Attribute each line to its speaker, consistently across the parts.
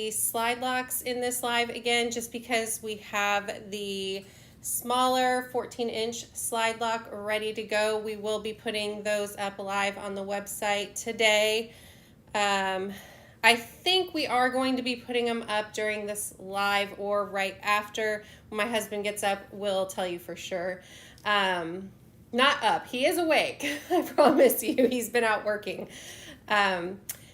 Speaker 1: slide locks in this live again, just because we have the smaller 14-inch slide lock ready to go. We will be putting those up live on the website today. I think we are going to be putting them up during this live or right after. When my husband gets up, we'll tell you for sure. Not up. He is awake. I promise you. He's been out working.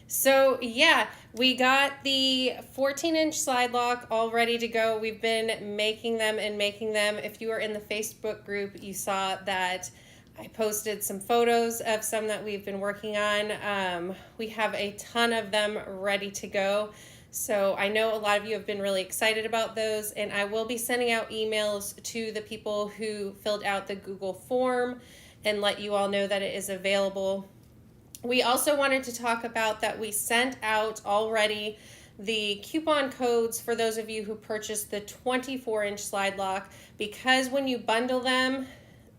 Speaker 1: So yeah, we got the 14-inch slide lock all ready to go. We've been making them. If you were in the Facebook group, you saw that I posted some photos of some that we've been working on. We have a ton of them ready to go. So I know a lot of you have been really excited about those, and I will be sending out emails to the people who filled out the Google form and let you all know that it is available. We also wanted to talk about that we sent out already the coupon codes for those of you who purchased the 24-inch slide lock, because when you bundle them,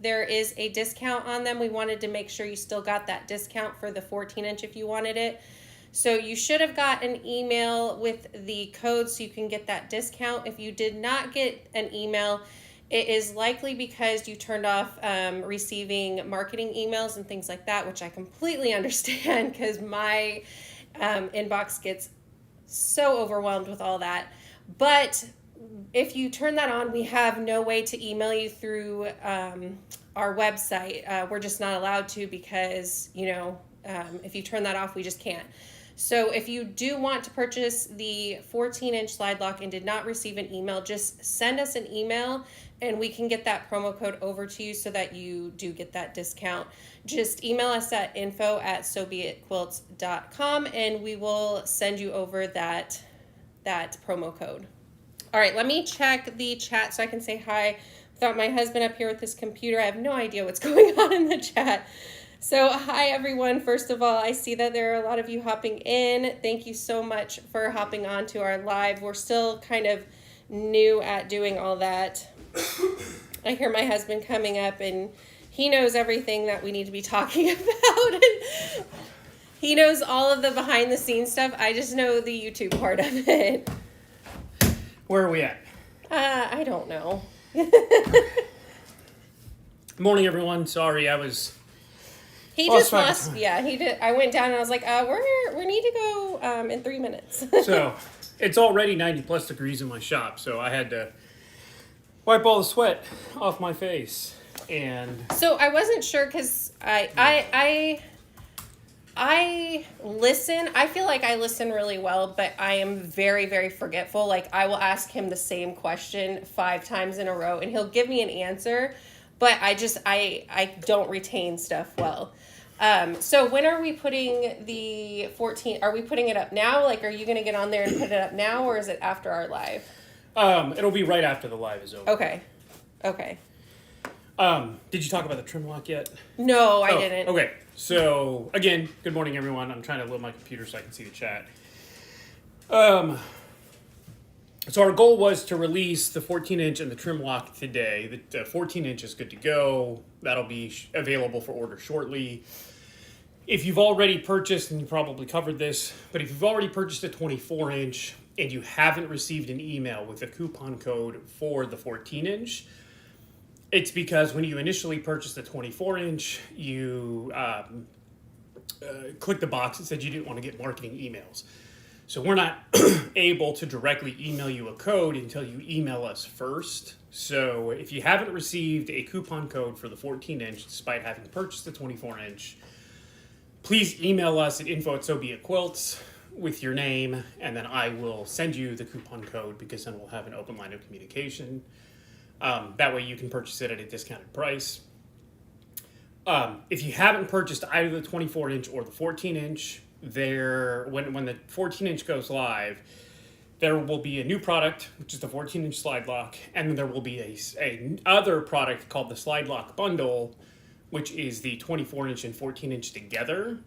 Speaker 1: there is a discount on them. We wanted to make sure you still got that discount for the 14-inch if you wanted it. So you should have got an email with the code so you can get that discount. If you did not get an email, it is likely because you turned off receiving marketing emails and things like that, which I completely understand because my inbox gets so overwhelmed with all that. But if you turn that on, we have no way to email you through our website. We're just not allowed to because, if you turn that off, we just can't. So if you do want to purchase the 14-inch slide lock and did not receive an email, just send us an email and we can get that promo code over to you so that you do get that discount. Just email us at info@sobeitquilts.com and we will send you over that promo code. All right, let me check the chat so I can say hi without my husband up here with his computer. I have no idea what's going on in the chat. So hi everyone. First of all, I see that there are a lot of you hopping in. Thank you so much for hopping on to our live. We're still kind of new at doing all that. I hear my husband coming up and he knows everything that we need to be talking about. And he knows all of the behind the scenes stuff. I just know the YouTube part of it.
Speaker 2: Where are we at?
Speaker 1: I don't know.
Speaker 2: Morning, everyone. Sorry,
Speaker 1: He just lost. Yeah, he did. I went down and I was like, we need to go in 3 minutes.
Speaker 2: So, it's already 90 plus degrees in my shop, so I had to wipe all the sweat off my face. And
Speaker 1: so I wasn't sure because I listen. I feel like I listen really well, but I am very, very forgetful. Like I will ask him the same question 5 times in a row and he'll give me an answer, but I don't retain stuff well. So when are we putting the 14? Are we putting it up now? Like, are you going to get on there and put it up now, or is it after our live?
Speaker 2: It'll be right after the live is over.
Speaker 1: Okay.
Speaker 2: Did you talk about the trim lock yet?
Speaker 1: No, I didn't.
Speaker 2: Okay. So, again, good morning, everyone. I'm trying to load my computer so I can see the chat. So our goal was to release the 14-inch and the trim lock today. The 14-inch is good to go. That'll be available for order shortly. If you've already purchased, and you probably covered this, but if you've already purchased a 24-inch and you haven't received an email with a coupon code for the 14-inch, it's because when you initially purchased the 24-inch, you clicked the box that said you didn't want to get marketing emails. So we're not able to directly email you a code until you email us first. So if you haven't received a coupon code for the 14-inch despite having purchased the 24-inch, please email us at info@sobeitquilts with your name, and then I will send you the coupon code because then we'll have an open line of communication. That way you can purchase it at a discounted price. If you haven't purchased either the 24-inch or the 14-inch, when the 14-inch goes live, there will be a new product, which is the 14-inch slide lock, and then there will be a other product called the Slidelock bundle, which is the 24-inch and 14-inch together.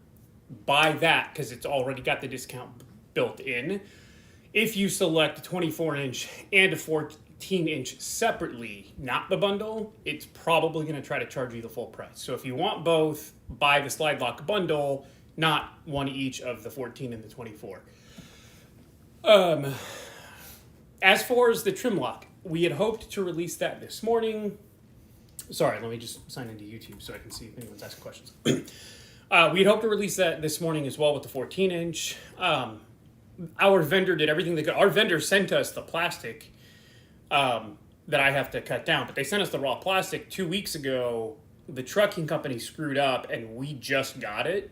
Speaker 2: Buy that because it's already got the discount built in. If you select a 24-inch and a 14-inch separately, not the bundle, it's probably going to try to charge you the full price. So if you want both, buy the Slidelock bundle, not one each of the 14 and the 24. As far as the trim lock, we had hoped to release that this morning. Sorry, let me just sign into YouTube so I can see if anyone's asking questions. We had hoped to release that this morning as well with the 14-inch. Our vendor did everything they could. Our vendor sent us the plastic that I have to cut down, but they sent us the raw plastic 2 weeks ago. The trucking company screwed up, and we just got it.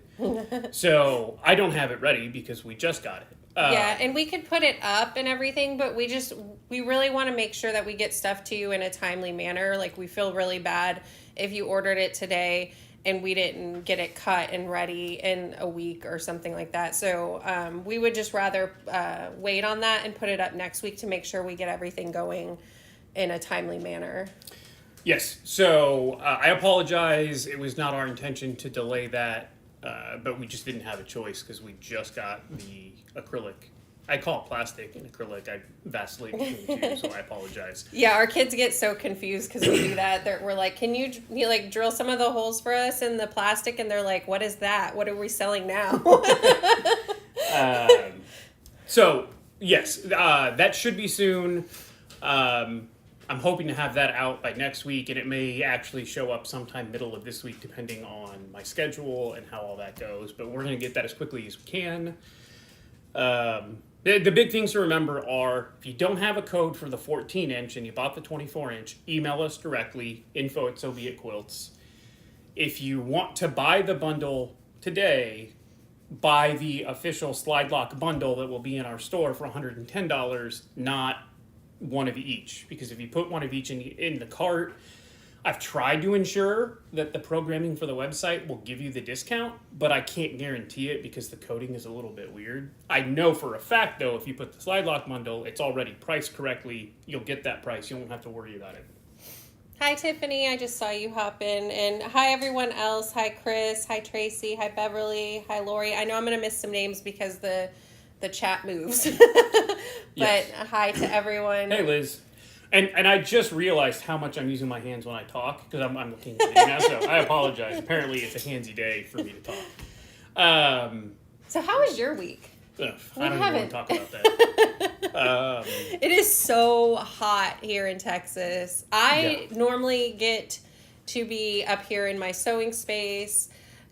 Speaker 2: So I don't have it ready because we just got it.
Speaker 1: Yeah, and we could put it up and everything, but we really want to make sure that we get stuff to you in a timely manner. Like, we feel really bad if you ordered it today and we didn't get it cut and ready in a week or something like that. So we would just rather wait on that and put it up next week to make sure we get everything going in a timely manner.
Speaker 2: Yes, so I apologize. It was not our intention to delay that, but we just didn't have a choice because we just got the acrylic. I call it plastic and acrylic. I vacillate between the two, so I apologize.
Speaker 1: Yeah, our kids get so confused because we do that. We're like, can you like drill some of the holes for us in the plastic? And they're like, what is that? What are we selling now?
Speaker 2: So, yes, that should be soon. I'm hoping to have that out by next week, and it may actually show up sometime middle of this week, depending on my schedule and how all that goes. But we're going to get that as quickly as we can. The big things to remember are, if you don't have a code for the 14-inch and you bought the 24-inch, email us directly, info@SovietQuilts. If you want to buy the bundle today, buy the official Slidelock bundle that will be in our store for $110, not one of each, because if you put one of each in the cart, I've tried to ensure that the programming for the website will give you the discount, but I can't guarantee it because the coding is a little bit weird. I know for a fact, though, if you put the Slidelock bundle, it's already priced correctly. You'll get that price. You won't have to worry about it.
Speaker 1: Hi, Tiffany. I just saw you hop in. And hi, everyone else. Hi, Chris. Hi, Tracy. Hi, Beverly. Hi, Lori. I know I'm going to miss some names because the chat moves. But
Speaker 2: Yes.
Speaker 1: Hi to everyone.
Speaker 2: Hey, Liz. And I just realized how much I'm using my hands when I talk, because I'm looking at it now, so I apologize. Apparently, it's a handsy day for me to talk.
Speaker 1: So how was your week?
Speaker 2: I don't even want to talk about that.
Speaker 1: It is so hot here in Texas. I normally get to be up here in my sewing space,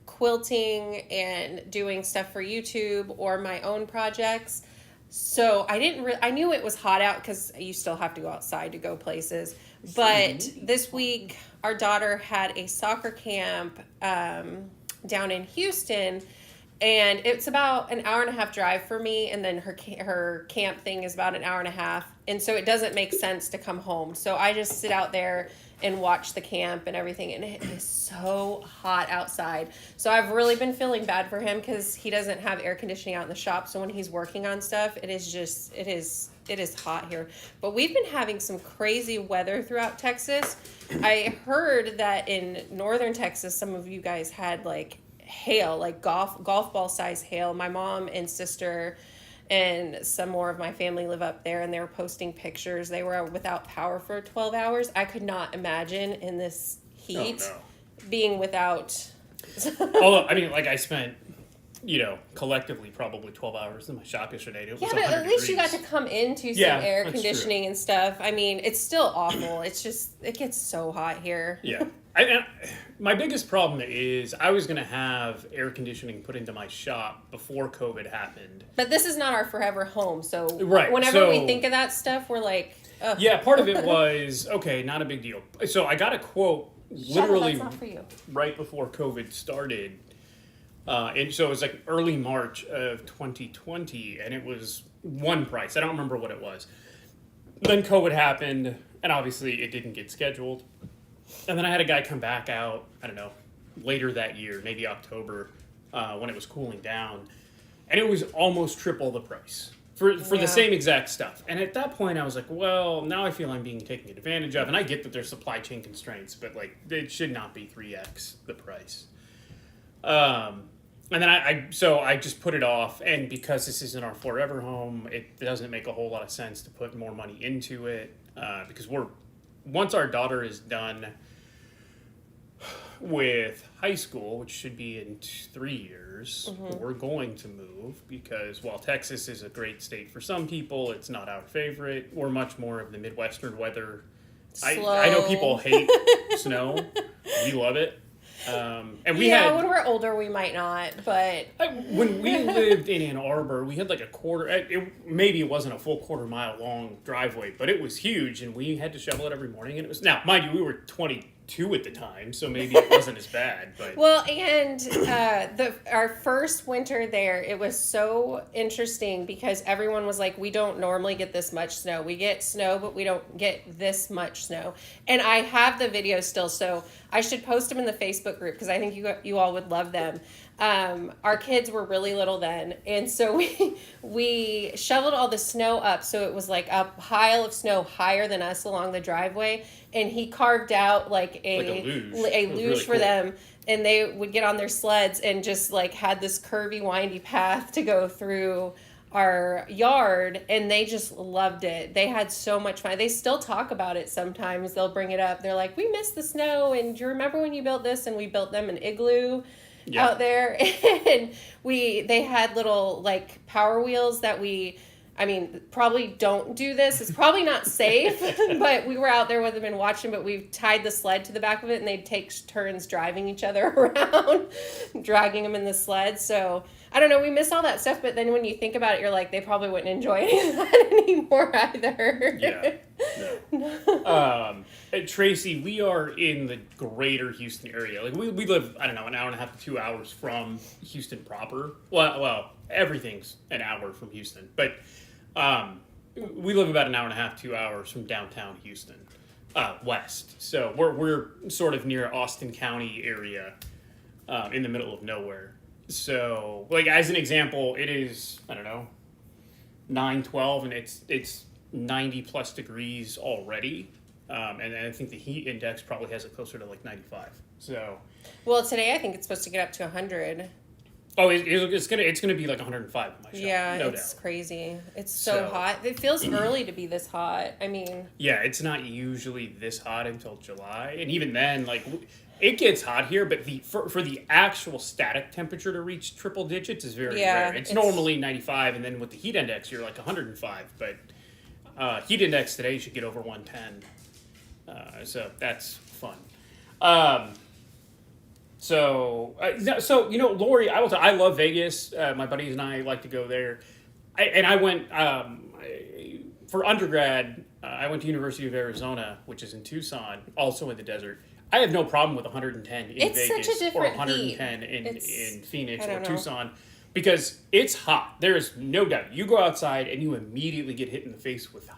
Speaker 1: quilting and doing stuff for YouTube or my own projects. So I knew it was hot out because you still have to go outside to go places. But this week, our daughter had a soccer camp down in Houston, and it's about an hour and a half drive for me, and then her camp thing is about an hour and a half, and so it doesn't make sense to come home. So I just sit out there and watch the camp and everything, and it is so hot outside. So I've really been feeling bad for him because he doesn't have air conditioning out in the shop, so when he's working on stuff, it is hot here. But we've been having some crazy weather throughout Texas. I heard that in northern Texas, some of you guys had like hail, like golf ball size hail. My mom and sister and some more of my family live up there, and they were posting pictures. They were without power for 12 hours. I could not imagine in this heat being without.
Speaker 2: Although, I mean, like, I spent, collectively probably 12 hours in my shop yesterday. It was
Speaker 1: But at least you got to come into some air conditioning and stuff. I mean, it's still awful. It's just, it gets so hot here.
Speaker 2: Yeah. My biggest problem is I was going to have air conditioning put into my shop before COVID happened.
Speaker 1: But this is not our forever home, so whenever we think of that stuff, we're like, ugh.
Speaker 2: Yeah, part of it was, okay, not a big deal. So I got a quote literally right before COVID started. And so it was like early March of 2020, and it was one price. I don't remember what it was. Then COVID happened, and obviously it didn't get scheduled. And then I had a guy come back out, I don't know, later that year, maybe October, when it was cooling down. And it was almost triple the price for the same exact stuff. And at that point, I was like, well, now I feel I'm being taken advantage of. And I get that there's supply chain constraints, but like it should not be 3x the price. And then I just put it off. And because this isn't our forever home, it doesn't make a whole lot of sense to put more money into it because once our daughter is done with high school, which should be in 3 years, we're going to move because while Texas is a great state for some people, it's not our favorite. We're much more of the Midwestern weather. I know people hate snow. We love it. And we had,
Speaker 1: when we're older, we might not, but
Speaker 2: when we lived in Ann Arbor, we had like a maybe it wasn't a full quarter-mile long driveway, but it was huge, and we had to shovel it every morning. And it was, now, mind you, we were 22 at the time, so maybe it wasn't as bad. But
Speaker 1: well, and our first winter there, it was so interesting because everyone was like, "We don't normally get this much snow. We get snow, but we don't get this much snow." And I have the videos still, so I should post them in the Facebook group because I think you all would love them. Our kids were really little then, and so we shoveled all the snow up, so it was like a pile of snow higher than us along the driveway, and he carved out like a luge
Speaker 2: really
Speaker 1: for
Speaker 2: cool.
Speaker 1: them, and they would get on their sleds and just like had this curvy, windy path to go through our yard, and they just loved it. They had so much fun. They still talk about it sometimes. They'll bring it up. They're like, "We miss the snow, and do you remember when you built this?" And we built them an igloo out there, and they had little like power wheels that probably don't do this. It's probably not safe, but we were out there with them and watching, but we tied the sled to the back of it, and they'd take turns driving each other around, dragging them in the sled. So I don't know, we miss all that stuff, but then when you think about it, you're like, they probably wouldn't enjoy any of that anymore either.
Speaker 2: Yeah. No. Tracy, we are in the greater Houston area. Like we live, I don't know, an hour and a half to 2 hours from Houston proper. Well, everything's an hour from Houston, but we live about an hour and a half, 2 hours from downtown Houston, west. So we're sort of near Austin County area, in the middle of nowhere. So, like, as an example, it is, I don't know, 9:12, and it's 90 plus degrees already. And I think the heat index probably has it closer to like 95. So,
Speaker 1: well, today I think it's supposed to get up to 100.
Speaker 2: Oh, it's gonna be like 105 in my shop.
Speaker 1: Yeah,
Speaker 2: no
Speaker 1: it's
Speaker 2: doubt.
Speaker 1: Crazy. It's so hot. It feels early to be this hot. I mean,
Speaker 2: yeah, it's not usually this hot until July, and even then, like, it gets hot here, but for the actual static temperature to reach triple digits is very rare. It's normally 95, and then with the heat index, you're like 105. But heat index today should get over 110, so that's fun. So you know, Lori, I love Vegas. My buddies and I like to go there. I went for undergrad. I went to University of Arizona, which is in Tucson, also in the desert. I have no problem with 110 in
Speaker 1: it's
Speaker 2: Vegas
Speaker 1: such a different
Speaker 2: or 110
Speaker 1: heat.
Speaker 2: in Phoenix or
Speaker 1: know.
Speaker 2: Tucson because it's hot. There is no doubt. You go outside and you immediately get hit in the face with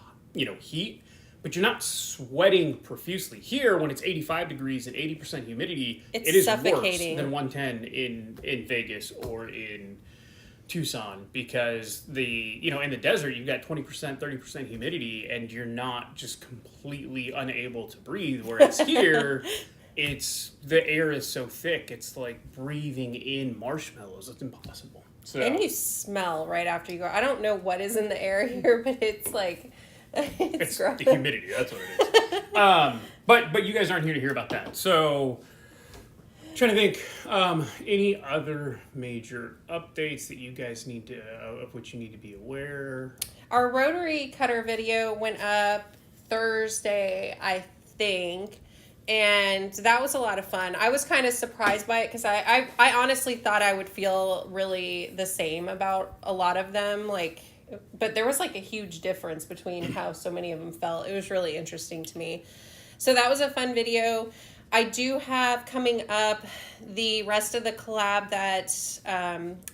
Speaker 2: heat. But you're not sweating profusely. Here, when it's 85 degrees and 80% humidity, it is
Speaker 1: suffocating.
Speaker 2: worse than 110 in Vegas or in Tucson because in the desert, you've got 20%, 30% humidity, and you're not just completely unable to breathe. Whereas here, the air is so thick, it's like breathing in marshmallows. It's impossible. So,
Speaker 1: and you smell right after you go. I don't know what is in the air here, but it's like... It's
Speaker 2: the humidity. That's what it is. But you guys aren't here to hear about that. So, trying to think, any other major updates that you guys of which you need to be aware?
Speaker 1: Our rotary cutter video went up Thursday, I think, and that was a lot of fun. I was kind of surprised by it because I honestly thought I would feel really the same about a lot of them, but there was like a huge difference between how so many of them felt. It was really interesting to me. So that was a fun video. I do have coming up the rest of the collab that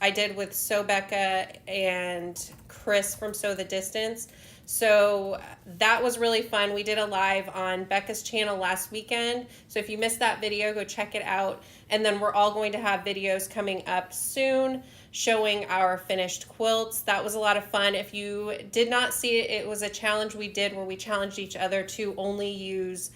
Speaker 1: I did with Becca and Chris from Sew the Distance. So that was really fun. We did a live on Becca's channel last weekend. So if you missed that video, go check it out. And then we're all going to have videos coming up soon showing our finished quilts. That was a lot of fun. If you did not see it, it was a challenge we did where we challenged each other to only use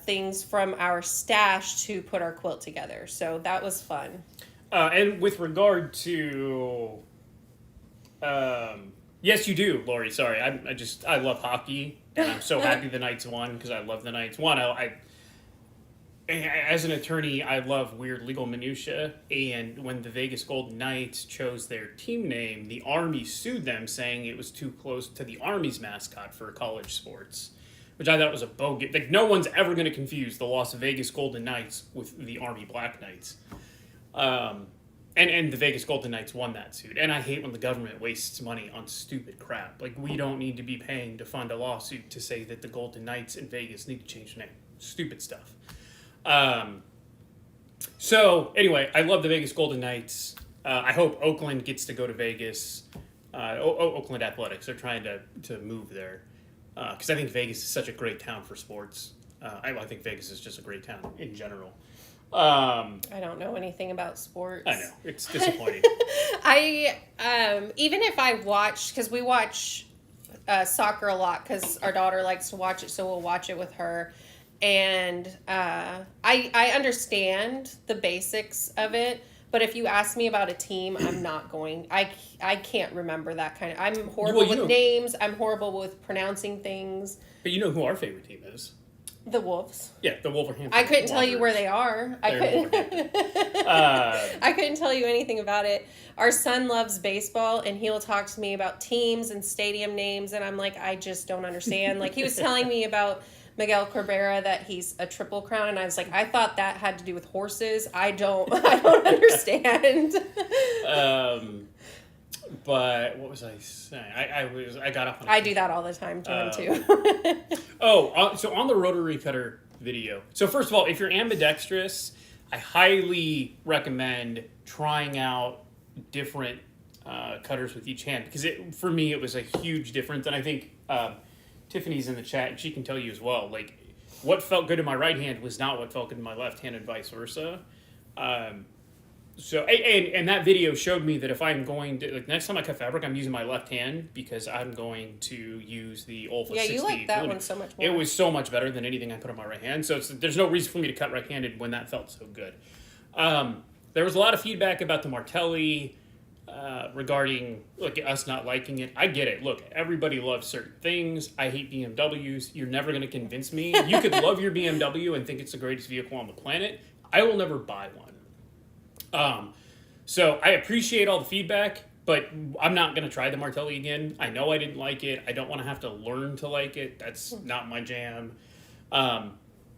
Speaker 1: things from our stash to put our quilt together. So that was fun.
Speaker 2: And with regard to... yes, you do, Lori. Sorry, I love hockey, and I'm so happy the Knights won because I love the Knights won. as an attorney, I love weird legal minutia, and when the Vegas Golden Knights chose their team name, the Army sued them, saying it was too close to the Army's mascot for college sports, which I thought was a bogus. Like, no one's ever going to confuse the Las Vegas Golden Knights with the Army Black Knights. And the Vegas Golden Knights won that suit. And I hate when the government wastes money on stupid crap. Like, we don't need to be paying to fund a lawsuit to say that the Golden Knights in Vegas need to change their name. Stupid stuff. So, anyway, I love the Vegas Golden Knights. I hope Oakland gets to go to Vegas. Oakland Athletics. They're trying to move there. Because I think Vegas is such a great town for sports. I think Vegas is just a great town in general.
Speaker 1: I don't know anything about sports.
Speaker 2: I know. It's disappointing.
Speaker 1: Even if I watch, because we watch soccer a lot because our daughter likes to watch it, so we'll watch it with her. And I understand the basics of it, but if you ask me about a team, I'm not going. I can't remember that kind of. I'm horrible with names. I'm horrible with pronouncing things.
Speaker 2: But you know who our favorite team is?
Speaker 1: The Wolves.
Speaker 2: Yeah, the Wolverhampton.
Speaker 1: I couldn't tell you where they are. I couldn't tell you anything about it. Our son loves baseball, and he'll talk to me about teams and stadium names, and I'm like, I just don't understand. Like, he was telling me about Miguel Cabrera, that he's a Triple Crown, and I was like, I thought that had to do with horses. I don't understand.
Speaker 2: But what was I saying? I got up on.
Speaker 1: I do that all the time to him too.
Speaker 2: So on the rotary cutter video. So first of all, if you're ambidextrous, I highly recommend trying out different cutters with each hand, because for me it was a huge difference, and I think Tiffany's in the chat and she can tell you as well. Like, what felt good in my right hand was not what felt good in my left hand, and vice versa. So, and that video showed me that if I'm going to, like, next time I cut fabric, I'm using my left hand, because I'm going to use the Olfa 60.
Speaker 1: Yeah, you like that one so much more.
Speaker 2: It was so much better than anything I put on my right hand. So there's no reason for me to cut right-handed when that felt so good. There was a lot of feedback about the Martelli regarding, look, us not liking it. I get it. Look, everybody loves certain things. I hate BMWs. You're never going to convince me. You could love your BMW and think it's the greatest vehicle on the planet. I will never buy one. So I appreciate all the feedback, but I'm not going to try the Martelli again. I know I didn't like it. I don't want to have to learn to like it. That's not my jam.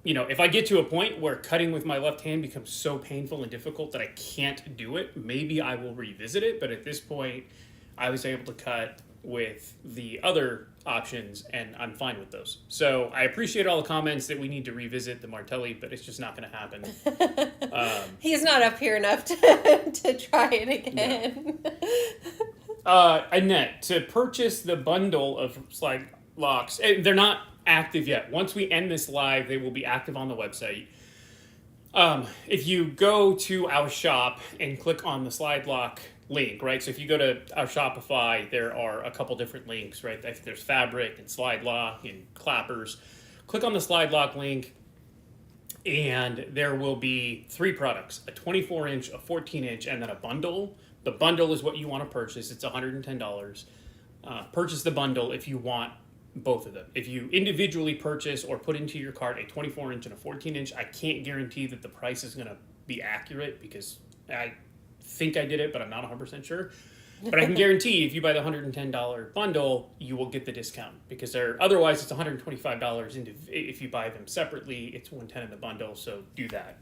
Speaker 2: If I get to a point where cutting with my left hand becomes so painful and difficult that I can't do it, maybe I will revisit it. But at this point, I was able to cut with the other options, and I'm fine with those. So I appreciate all the comments that we need to revisit the Martelli, but it's just not going to happen.
Speaker 1: He's not up here enough to try it again.
Speaker 2: No. Annette, to purchase the bundle of slide locks, they're not active yet. Once we end this live, they will be active on the website. If you go to our shop and click on the Slidelock link, right? So if you go to our Shopify, there are a couple different links, right? I think there's fabric and slide lock and clappers. Click on the slide lock link, and there will be 3 products: a 24-inch, a 14-inch, and then a bundle. The bundle is what you want to purchase. It's $110. Purchase the bundle if you want both of them. If you individually purchase or put into your cart a 24-inch and a 14-inch, I can't guarantee that the price is going to be accurate, because I think I did it, but I'm not 100% sure. But I can guarantee if you buy the $110 bundle, you will get the discount, because otherwise it's $125. If you buy them separately, it's $110 in the bundle. So do that.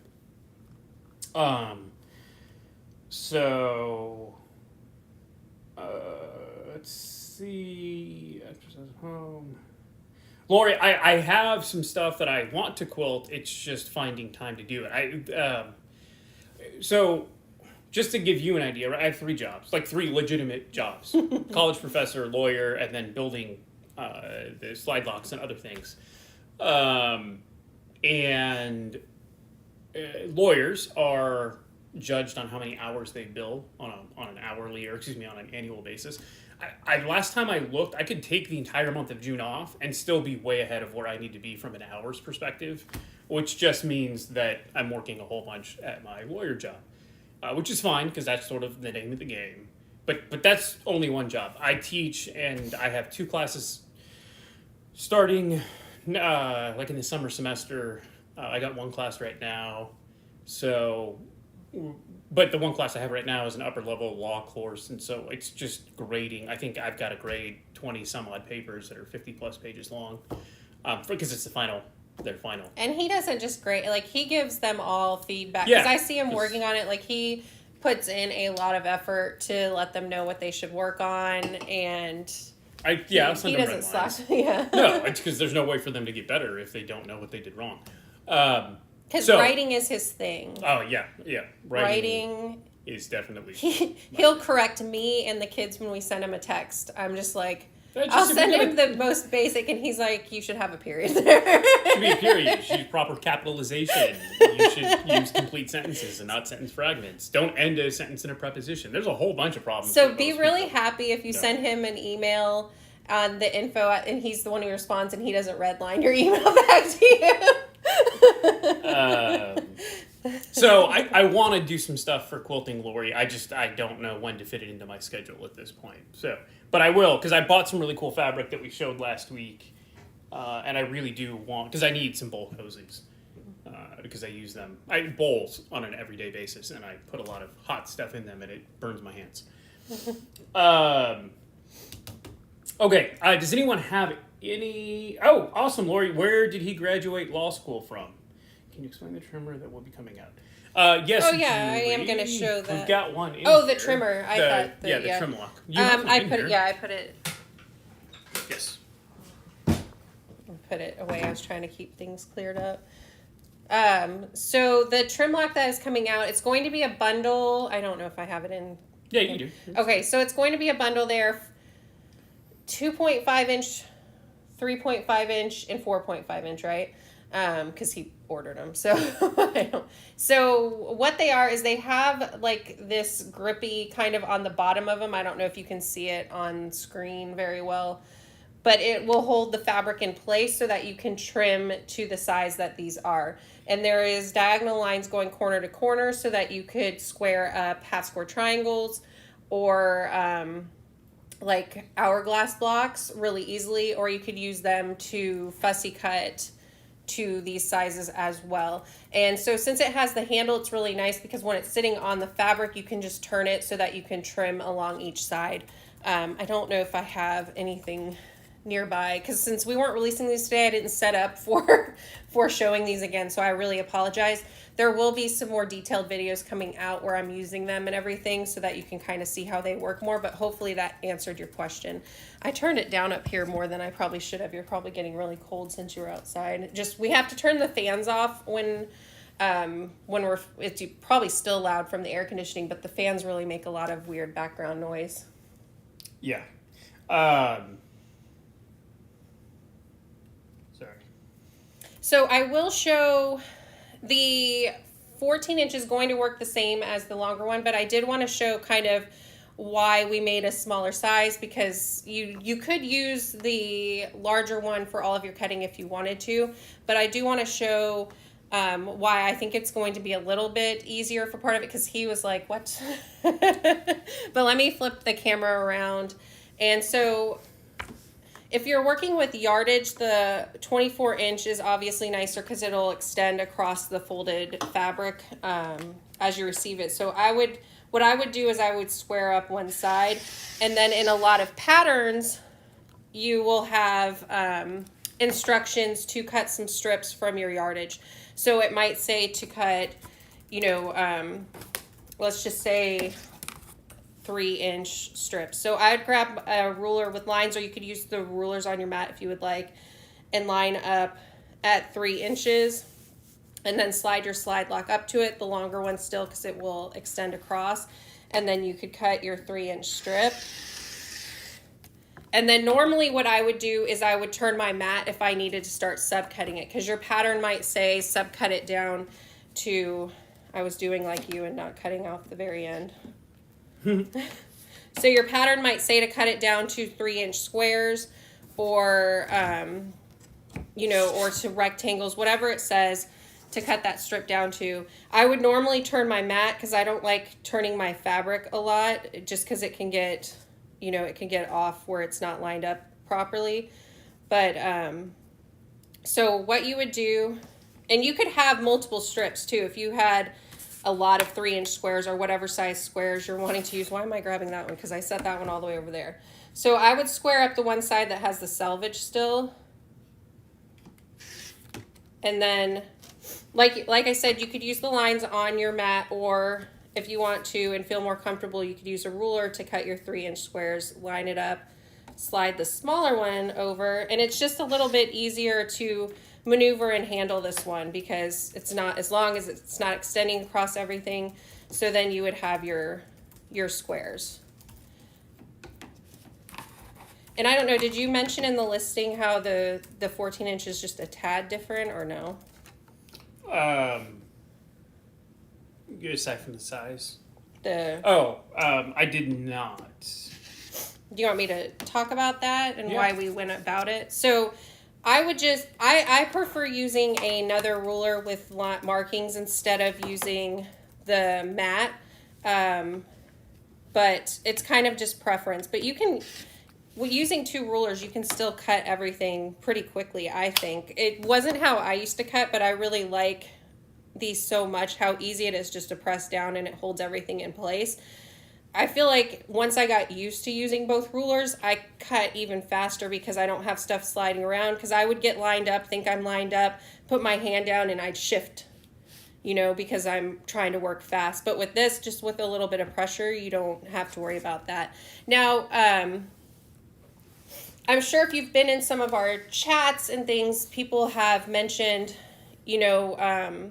Speaker 2: Let's see. Exercise home. Lori, I have some stuff that I want to quilt. It's just finding time to do it. So just to give you an idea, right, I have 3 jobs, like 3 legitimate jobs: college professor, lawyer, and then building the slide locks and other things. Lawyers are judged on how many hours they bill on an hourly, or on an annual basis. Last time I looked, I could take the entire month of June off and still be way ahead of where I need to be from an hours perspective, which just means that I'm working a whole bunch at my lawyer job, which is fine, because that's sort of the name of the game. But that's only one job. I teach, and I have 2 classes starting like in the summer semester I got one class right now. So, but the one class I have right now is an upper level law course. And so it's just grading. I think I've got to grade 20 some odd papers that are 50 plus pages long because it's their final.
Speaker 1: And he doesn't just grade, like he gives them all feedback.
Speaker 2: Yeah.
Speaker 1: Because I see him working on it. Like he puts in a lot of effort to let them know what they should work on. And
Speaker 2: I'll send
Speaker 1: he
Speaker 2: them
Speaker 1: doesn't
Speaker 2: red lines.
Speaker 1: slack. Yeah.
Speaker 2: No, it's because there's no way for them to get better if they don't know what they did wrong.
Speaker 1: Because writing is his thing.
Speaker 2: Oh, yeah.
Speaker 1: Writing
Speaker 2: is definitely...
Speaker 1: He'll correct me and the kids when we send him a text. I'm just like,
Speaker 2: Just
Speaker 1: I'll send him the most basic, and he's like, you should have a period there.
Speaker 2: should be a period. You should use proper capitalization. You should use complete sentences and not sentence fragments. Don't end a sentence in a preposition. There's a whole bunch of problems.
Speaker 1: So be really happy if you send him an email on the info, and he's the one who responds, and he doesn't redline your email back to you.
Speaker 2: So I want to do some stuff for Quilting Lori. I don't know when to fit it into my schedule at this point. So, but I will, because I bought some really cool fabric that we showed last week, and I really do want, because I need some bowl cozies, because I use them, bowls on an everyday basis, and I put a lot of hot stuff in them, and it burns my hands. Okay, does anyone have any... Oh, awesome, Lori. Where did he graduate law school from? Can you explain the trimmer that will be coming out? Yes.
Speaker 1: Oh, yeah, I am going to show that.
Speaker 2: We've got one in
Speaker 1: the
Speaker 2: here.
Speaker 1: trimmer.
Speaker 2: The trim lock.
Speaker 1: I put it...
Speaker 2: Yes.
Speaker 1: Put it away. I was trying to keep things cleared up. So the trim lock that is coming out, it's going to be a bundle. I don't know if I have it in...
Speaker 2: Yeah, you do.
Speaker 1: Okay, so it's going to be a bundle there. 2.5 inch, 3.5 inch, and 4.5 inch, right? Because he ordered them. So what they are is they have like this grippy kind of on the bottom of them. I don't know if you can see it on screen very well, but it will hold the fabric in place so that you can trim to the size that these are. And there is diagonal lines going corner to corner so that you could square up half square triangles or like hourglass blocks really easily, or you could use them to fussy cut to these sizes as well. And so since it has the handle, it's really nice because when it's sitting on the fabric, you can just turn it so that you can trim along each side. I don't know if I have anything nearby because since we weren't releasing these today, I didn't set up for showing these again, so I really apologize. There will be some more detailed videos coming out where I'm using them and everything so that you can kind of see how they work more, but hopefully that answered your question. I turned it down up here more than I probably should have. You're probably getting really cold since you were outside. Just, we have to turn the fans off when it's probably still loud from the air conditioning, but the fans really make a lot of weird background noise.
Speaker 2: Yeah. Sorry.
Speaker 1: So I will show the 14 inch is going to work the same as the longer one, but I did want to show kind of why we made a smaller size because you could use the larger one for all of your cutting if you wanted to, but I do want to show why I think it's going to be a little bit easier for part of it because he was like, what? But let me flip the camera around. And so if you're working with yardage, the 24 inch is obviously nicer because it'll extend across the folded fabric as you receive it. So what I would do is I would square up one side, and then in a lot of patterns, you will have instructions to cut some strips from your yardage. So it might say to cut, let's just say 3-inch strips. So I'd grab a ruler with lines, or you could use the rulers on your mat if you would like, and line up at 3 inches, and then slide your slide lock up to it, the longer one still because it will extend across, and then you could cut your 3-inch strip. And then normally what I would do is I would turn my mat if I needed to start subcutting it, because your pattern might say subcut it down to, I was doing like you and not cutting off the very end. So your pattern might say to cut it down to 3-inch squares, or or to rectangles, whatever it says to cut that strip down to. I would normally turn my mat because I don't like turning my fabric a lot, just because it can get, it can get off where it's not lined up properly. But so what you would do And you could have multiple strips too. If you had a lot of 3-inch squares or whatever size squares you're wanting to use. Why am I grabbing that one? Because I set that one all the way over there. So I would square up the one side that has the selvage still. And then, like I said, you could use the lines on your mat, or if you want to and feel more comfortable, you could use a ruler to cut your 3-inch squares, line it up, slide the smaller one over, and it's just a little bit easier to maneuver and handle this one because it's not, as long as it's not extending across everything. So then you would have your squares. And I don't know, did you mention in the listing how the 14 inch is just a tad different or no?
Speaker 2: Get aside from the size. I did not.
Speaker 1: Do you want me to talk about that and why we went about it? So I would just, I prefer using another ruler with markings instead of using the mat. But it's kind of just preference. But you can, using 2 rulers, you can still cut everything pretty quickly, I think. It wasn't how I used to cut, but I really like these so much, how easy it is just to press down and it holds everything in place. I feel like once I got used to using both rulers, I cut even faster because I don't have stuff sliding around, because I would get lined up, think I'm lined up, put my hand down, and I'd shift, you know, because I'm trying to work fast. But with this, just with a little bit of pressure, you don't have to worry about that. Now, I'm sure if you've been in some of our chats and things, people have mentioned, you know,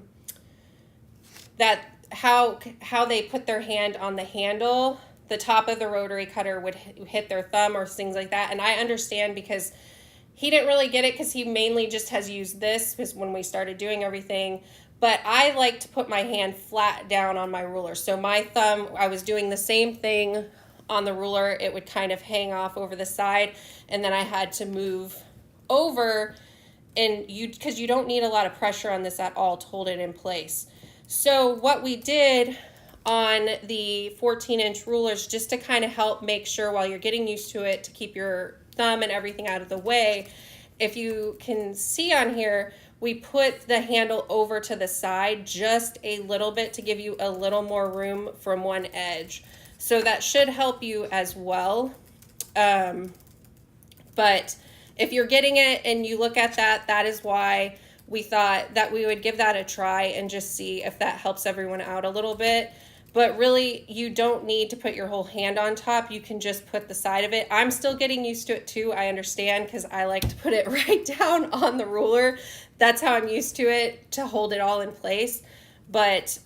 Speaker 1: that how they put their hand on the handle, the top of the rotary cutter would hit their thumb or things like that. And I understand, because he didn't really get it because he mainly just has used this because when we started doing everything. But I like to put my hand flat down on my ruler. So my thumb, I was doing the same thing on the ruler. It would kind of hang off over the side, and then I had to move over, and because you don't need a lot of pressure on this at all to hold it in place. So what we did on the 14-inch rulers, just to kind of help make sure while you're getting used to it, to keep your thumb and everything out of the way, if you can see on here, we put the handle over to the side just a little bit to give you a little more room from one edge. So that should help you as well. But if you're getting it and you look at that, that is why we thought that we would give that a try and just see if that helps everyone out a little bit. But really, you don't need to put your whole hand on top. You can just put the side of it. I'm still getting used to it too, I understand, because I like to put it right down on the ruler. That's how I'm used to it, to hold it all in place. But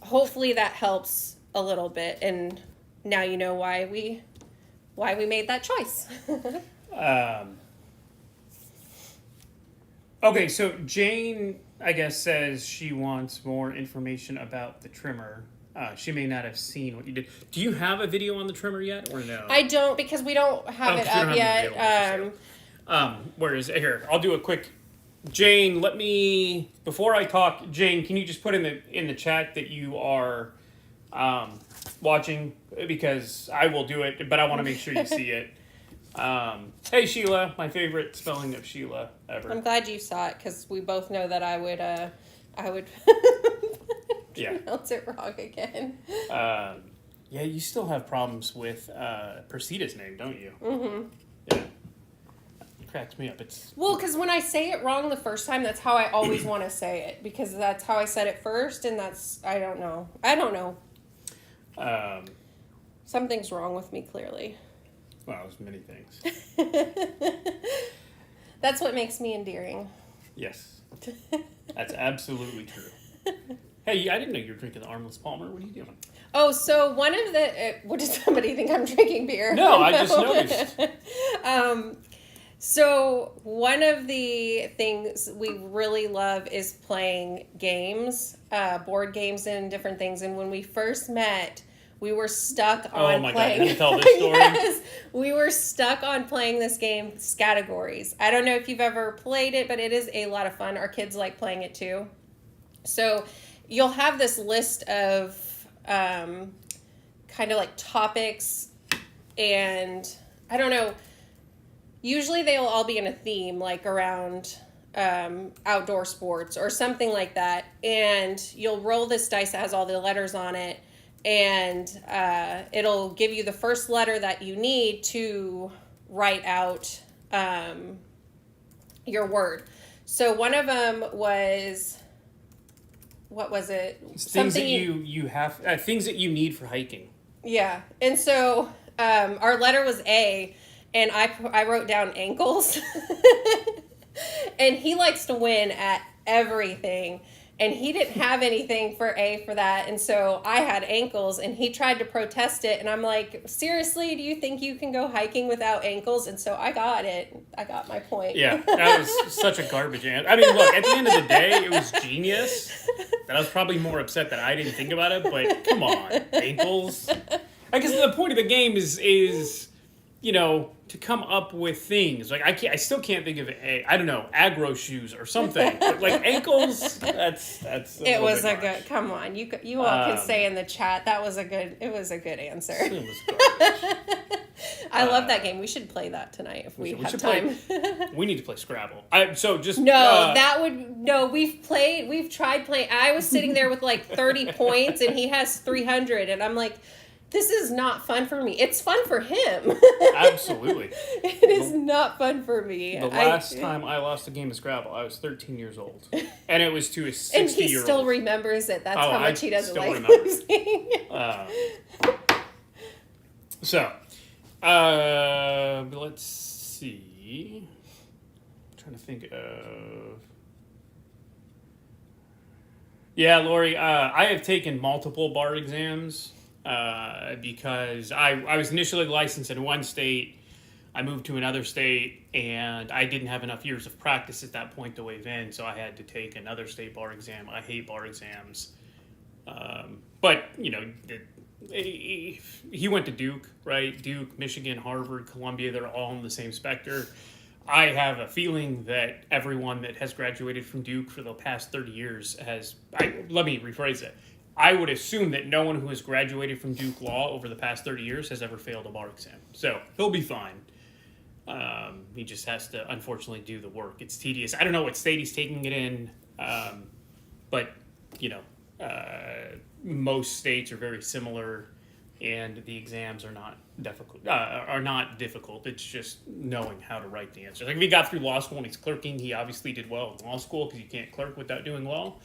Speaker 1: hopefully that helps a little bit, and now you know why we made that choice.
Speaker 2: Okay, so Jane, I guess, says she wants more information about the trimmer. She may not have seen what you did. Do you have a video on the trimmer yet, or no?
Speaker 1: I don't, because we don't have it up yet.
Speaker 2: Where is it? Here, I'll do a quick. Jane, let me, before I talk, Jane, can you just put in the chat that you are watching, because I will do it, but I want to make sure you see it. Hey Sheila, my favorite spelling of Sheila ever.
Speaker 1: I'm glad you saw it, because we both know that I would pronounce it wrong again.
Speaker 2: Yeah, you still have problems with Persita's name, don't you?
Speaker 1: Mm-hmm.
Speaker 2: Yeah. It cracks me up.
Speaker 1: Well, because when I say it wrong the first time, that's how I always want to say it, because that's how I said it first, and that's, I don't know. Something's wrong with me, clearly.
Speaker 2: Well, there's many things.
Speaker 1: That's what makes me endearing.
Speaker 2: Yes. That's absolutely true. Hey, I didn't know you were drinking the Armless Palmer. What are you doing?
Speaker 1: Oh, so one of the... what, does somebody think I'm drinking beer?
Speaker 2: No, I just noticed.
Speaker 1: So one of the things we really love is playing games, board games and different things. And when we first met, we were stuck on
Speaker 2: Oh my
Speaker 1: playing...
Speaker 2: God, can you tell this story?
Speaker 1: Yes, we were stuck on playing this game, Categories. I don't know if you've ever played it, but it is a lot of fun. Our kids like playing it too. So you'll have this list of kind of like topics, and I don't know, usually they'll all be in a theme, like around outdoor sports or something like that. And you'll roll this dice that has all the letters on it, and it'll give you the first letter that you need to write out your word. So one of them was, what was it?
Speaker 2: Things that you have, things that you need for hiking.
Speaker 1: Yeah. And so our letter was A, and I wrote down ankles. And he likes to win at everything. And he didn't have anything for A for that. And so I had ankles, and he tried to protest it. And I'm like, seriously, do you think you can go hiking without ankles? And so I got it. I got my point.
Speaker 2: Yeah, that was such a garbage answer. I mean, look, at the end of the day, it was genius. And I was probably more upset that I didn't think about it, but come on, ankles. I guess the point of the game is you know, to come up with things. Like, I still can't think of I don't know, aggro shoes or something. But like ankles, that's
Speaker 1: it was a good, come on. You all can say in the chat, it was a good answer.
Speaker 2: It was garbage.
Speaker 1: I love that game. We should play that tonight if we have time.
Speaker 2: We need to play Scrabble.
Speaker 1: We've tried playing. I was sitting there with like 30 points, and he has 300, and I'm like, this is not fun for me. It's fun for him.
Speaker 2: Absolutely.
Speaker 1: It is not fun for me.
Speaker 2: The last time I lost a game of Scrabble, I was 13 years old. And it was to a 60-year-old.
Speaker 1: And he still remembers it. That's how much he doesn't like losing.
Speaker 2: Let's see. I'm trying to think of... Yeah, Lori, I have taken multiple bar exams. Because I was initially licensed in one state, I moved to another state, and I didn't have enough years of practice at that point to waive in, so I had to take another state bar exam. I hate bar exams. But, you know, he went to Duke, right? Duke, Michigan, Harvard, Columbia, they're all in the same specter. I have a feeling that everyone that has graduated from Duke for the past 30 years let me rephrase it. I would assume that no one who has graduated from Duke Law over the past 30 years has ever failed a bar exam. So he'll be fine. He just has to, unfortunately, do the work. It's tedious. I don't know what state he's taking it in, but, you know, most states are very similar, and the exams are not difficult. It's just knowing how to write the answers. Like, if he got through law school and he's clerking, he obviously did well in law school, because you can't clerk without doing well.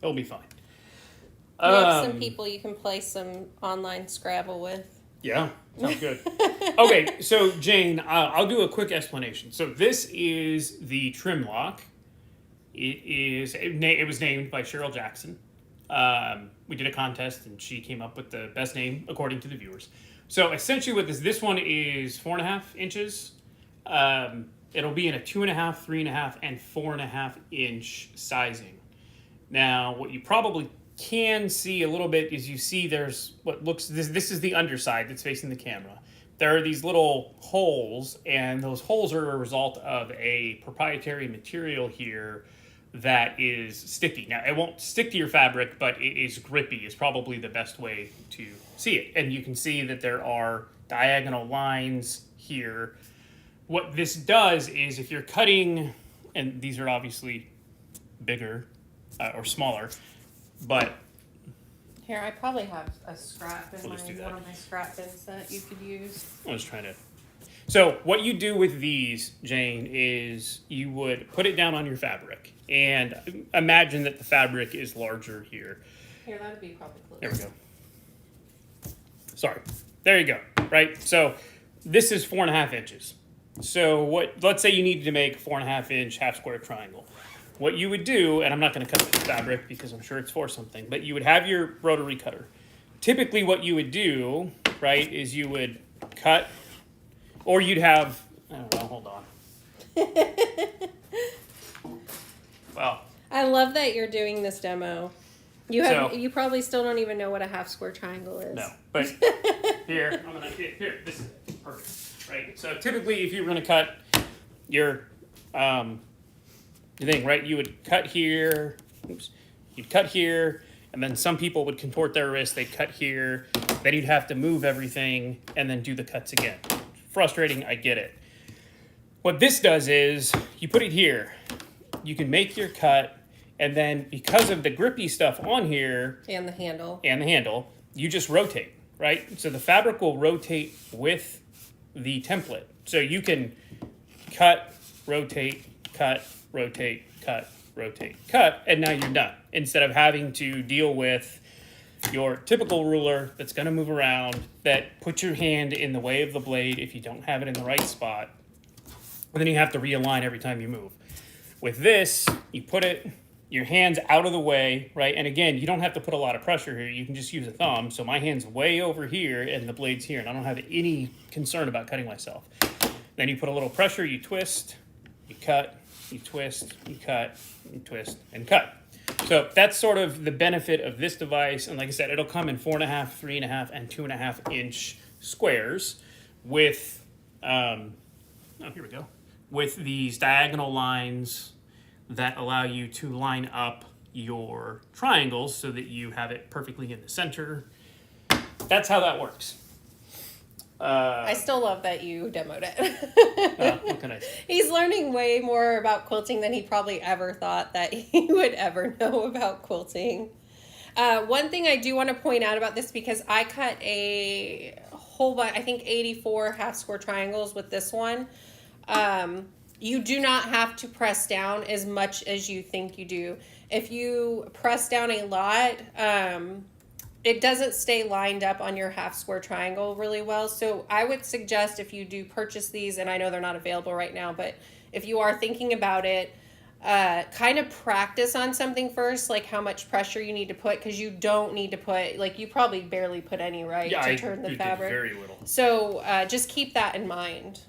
Speaker 2: He'll be fine.
Speaker 1: You have some people you can play some online Scrabble with.
Speaker 2: Yeah, sounds good. Okay, so Jane, I'll do a quick explanation. So this is the trim lock. It was named by Cheryl Jackson. We did a contest, and she came up with the best name according to the viewers. So essentially, what this one is 4.5 inches. It'll be in a 2.5, 3.5, and 4.5 inch sizing. Now, what you probably can see a little bit is you see there's what looks, this is the underside that's facing the camera. There are these little holes, and those holes are a result of a proprietary material here that is sticky. Now, it won't stick to your fabric, but it is grippy is probably the best way to see it. And you can see that there are diagonal lines here. What this does is, if you're cutting, and these are obviously bigger or smaller, but
Speaker 1: here, I probably have a scrap in
Speaker 2: one of
Speaker 1: my scrap bins that you could use.
Speaker 2: I was trying to. So what you do with these, Jane, is you would put it down on your fabric, and imagine that the fabric is larger here.
Speaker 1: Here, that would be probably close.
Speaker 2: There we go. Sorry. There you go. Right. So this is 4.5 inches. So let's say you needed to make a 4.5 inch half square triangle. What you would do, and I'm not going to cut this fabric because I'm sure it's for something, but you would have your rotary cutter. Typically what you would do, right, is you would cut, or you'd have, I don't know, hold on. Well.
Speaker 1: I love that you're doing this demo. You probably still don't even know what a half square triangle is.
Speaker 2: No, but here, this is perfect, right? So typically if you're going to cut your thing, right, you would cut here, you'd cut here, and then some people would contort their wrist, they'd cut here, then you'd have to move everything and then do the cuts again. Frustrating, I get it. What this does is you put it here, you can make your cut, and then because of the grippy stuff on here
Speaker 1: And the handle.
Speaker 2: you just rotate, right? So the fabric will rotate with the template. So you can cut, rotate, cut, rotate, cut, rotate, cut, and now you're done. Instead of having to deal with your typical ruler that's going to move around, that puts your hand in the way of the blade if you don't have it in the right spot, and then you have to realign every time you move. With this, you put your hands out of the way, right? And again, you don't have to put a lot of pressure here. You can just use a thumb. So my hand's way over here and the blade's here, and I don't have any concern about cutting myself. Then you put a little pressure, you twist, you cut, you twist, you cut, you twist, and cut. So that's sort of the benefit of this device. And like I said, it'll come in 4.5, 3.5, and 2.5 inch squares with, here we go, with these diagonal lines that allow you to line up your triangles so that you have it perfectly in the center. That's how that works.
Speaker 1: I still love that you demoed it.
Speaker 2: What can I say?
Speaker 1: He's learning way more about quilting than he probably ever thought that he would ever know about quilting. One thing I do want to point out about this, because I cut a whole bunch, I think 84 half square triangles with this one. You do not have to press down as much as you think you do. If you press down a lot, it doesn't stay lined up on your half square triangle really well. So I would suggest, if you do purchase these, and I know they're not available right now, but if you are thinking about it, kind of practice on something first, like how much pressure you need to put, because you don't need to put, like, you probably barely put any, right, to turn the fabric.
Speaker 2: Very little.
Speaker 1: So just keep that in mind.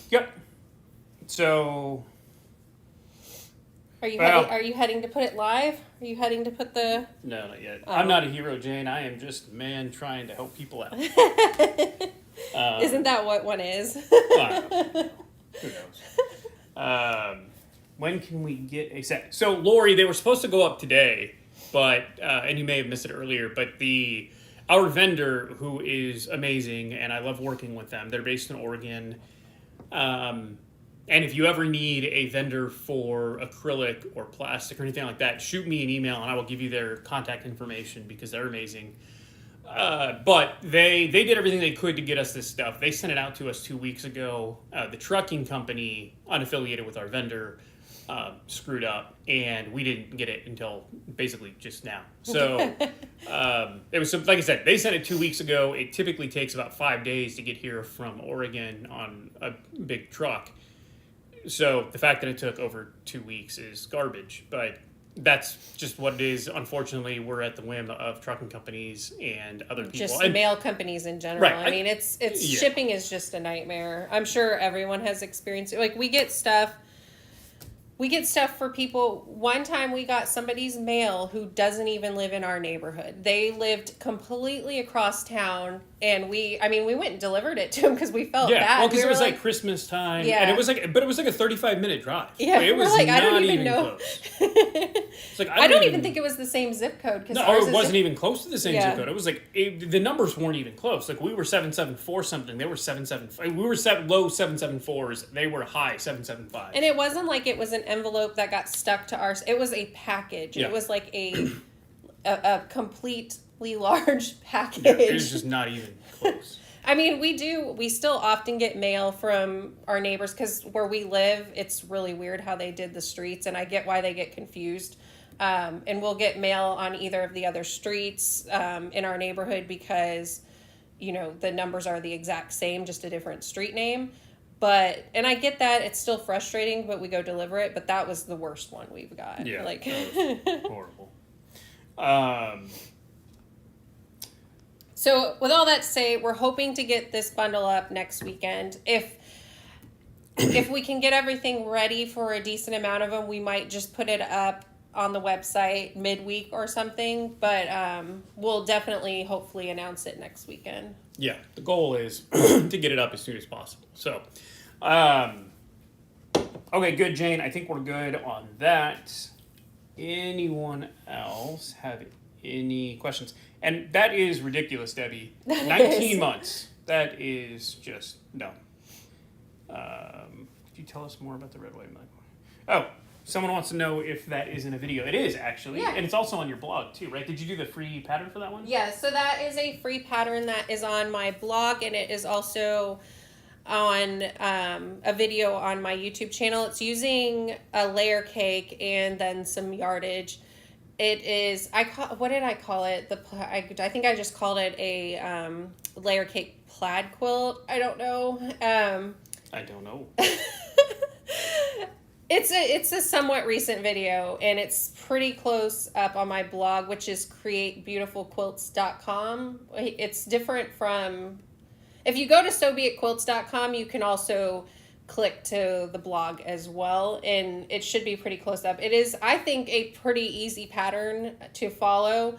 Speaker 2: Yep. So,
Speaker 1: Are you heading to put it live? Are you heading to put the...
Speaker 2: No, not yet. I'm not a hero, Jane. I am just a man trying to help people out.
Speaker 1: Isn't that what one is?
Speaker 2: I don't know. Who knows? When can we get a set? So, Lori, they were supposed to go up today, but and you may have missed it earlier, but our vendor, who is amazing, and I love working with them, they're based in Oregon. And if you ever need a vendor for acrylic or plastic or anything like that, shoot me an email and I will give you their contact information, because they're amazing. But they did everything they could to get us this stuff. They sent it out to us 2 weeks ago. The trucking company, unaffiliated with our vendor, screwed up, and we didn't get it until basically just now. So it was like I said, they sent it 2 weeks ago. It typically takes about 5 days to get here from Oregon on a big truck. So the fact that it took over 2 weeks is garbage, but that's just what it is. Unfortunately, we're at the whim of trucking companies and other people.
Speaker 1: Just mail companies in general.
Speaker 2: Right.
Speaker 1: I mean, shipping is just a nightmare. I'm sure everyone has experienced it. Like, we get stuff for people. One time we got somebody's mail who doesn't even live in our neighborhood. They lived completely across town, and we went and delivered it to them because we felt bad.
Speaker 2: Yeah, well, because it was like Christmas time, and it was like a 35-minute drive.
Speaker 1: Yeah,
Speaker 2: it was
Speaker 1: like,
Speaker 2: not
Speaker 1: I don't even know.
Speaker 2: Close. It's like,
Speaker 1: I don't even think it was the same zip code.
Speaker 2: No, it wasn't even close to the same zip code. It was like the numbers weren't even close. Like, we were 774 something. They were 775. We were low 774s. They were high 775.
Speaker 1: And it wasn't like it was an envelope that got stuck to ours. It was a package. Yeah. It was like a completely large package.
Speaker 2: Yeah, it was just not even close.
Speaker 1: I mean, we still often get mail from our neighbors, because where we live, it's really weird how they did the streets, and I get why they get confused. And we'll get mail on either of the other streets in our neighborhood, because, the numbers are the exact same, just a different street name. And I get that, it's still frustrating, but we go deliver it. But that was the worst one we've got.
Speaker 2: Yeah,
Speaker 1: like,
Speaker 2: that was horrible.
Speaker 1: So with all that to say, we're hoping to get this bundle up next weekend. If we can get everything ready for a decent amount of them, we might just put it up on the website midweek or something. But we'll definitely, hopefully, announce it next weekend.
Speaker 2: Yeah, the goal is to get it up as soon as possible. So, okay, good, Jane. I think we're good on that. Anyone else have any questions? And that is ridiculous, Debbie. 19 months. That is just dumb. Could you tell us more about the red, white, and black one? Oh, someone wants to know if that is in a video. It is, actually.
Speaker 1: Yeah.
Speaker 2: And it's also on your blog, too, right? Did you do the free pattern for that one?
Speaker 1: Yeah, so that is a free pattern that is on my blog, and it is also on a video on my YouTube channel. It's using a layer cake and then some yardage. It is, what did I call it? I think I just called it a layer cake plaid quilt. I don't know.
Speaker 2: I don't know.
Speaker 1: It's a somewhat recent video, and it's pretty close up on my blog, which is createbeautifulquilts.com. It's different from, if you go to sobeitquilts.com, you can also click to the blog as well, and it should be pretty close up. It is, I think, a pretty easy pattern to follow.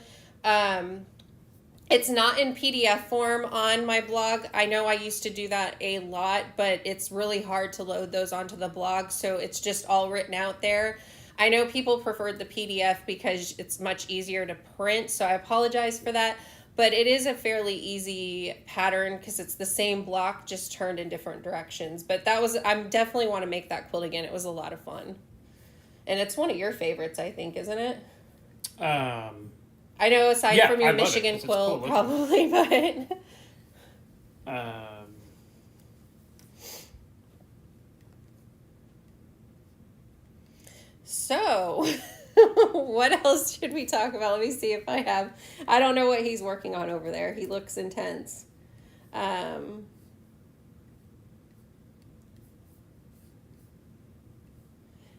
Speaker 1: It's not in PDF form on my blog. I know I used to do that a lot, but it's really hard to load those onto the blog, so it's just all written out there. I know people preferred the PDF because it's much easier to print, so I apologize for that. But it is a fairly easy pattern because it's the same block, just turned in different directions. But that was, I definitely want to make that quilt again. It was a lot of fun. And it's one of your favorites, I think, isn't it? I know aside from your Michigan quilt, cool probably, but... So, what else should we talk about? Let me see if I have... I don't know what he's working on over there. He looks intense.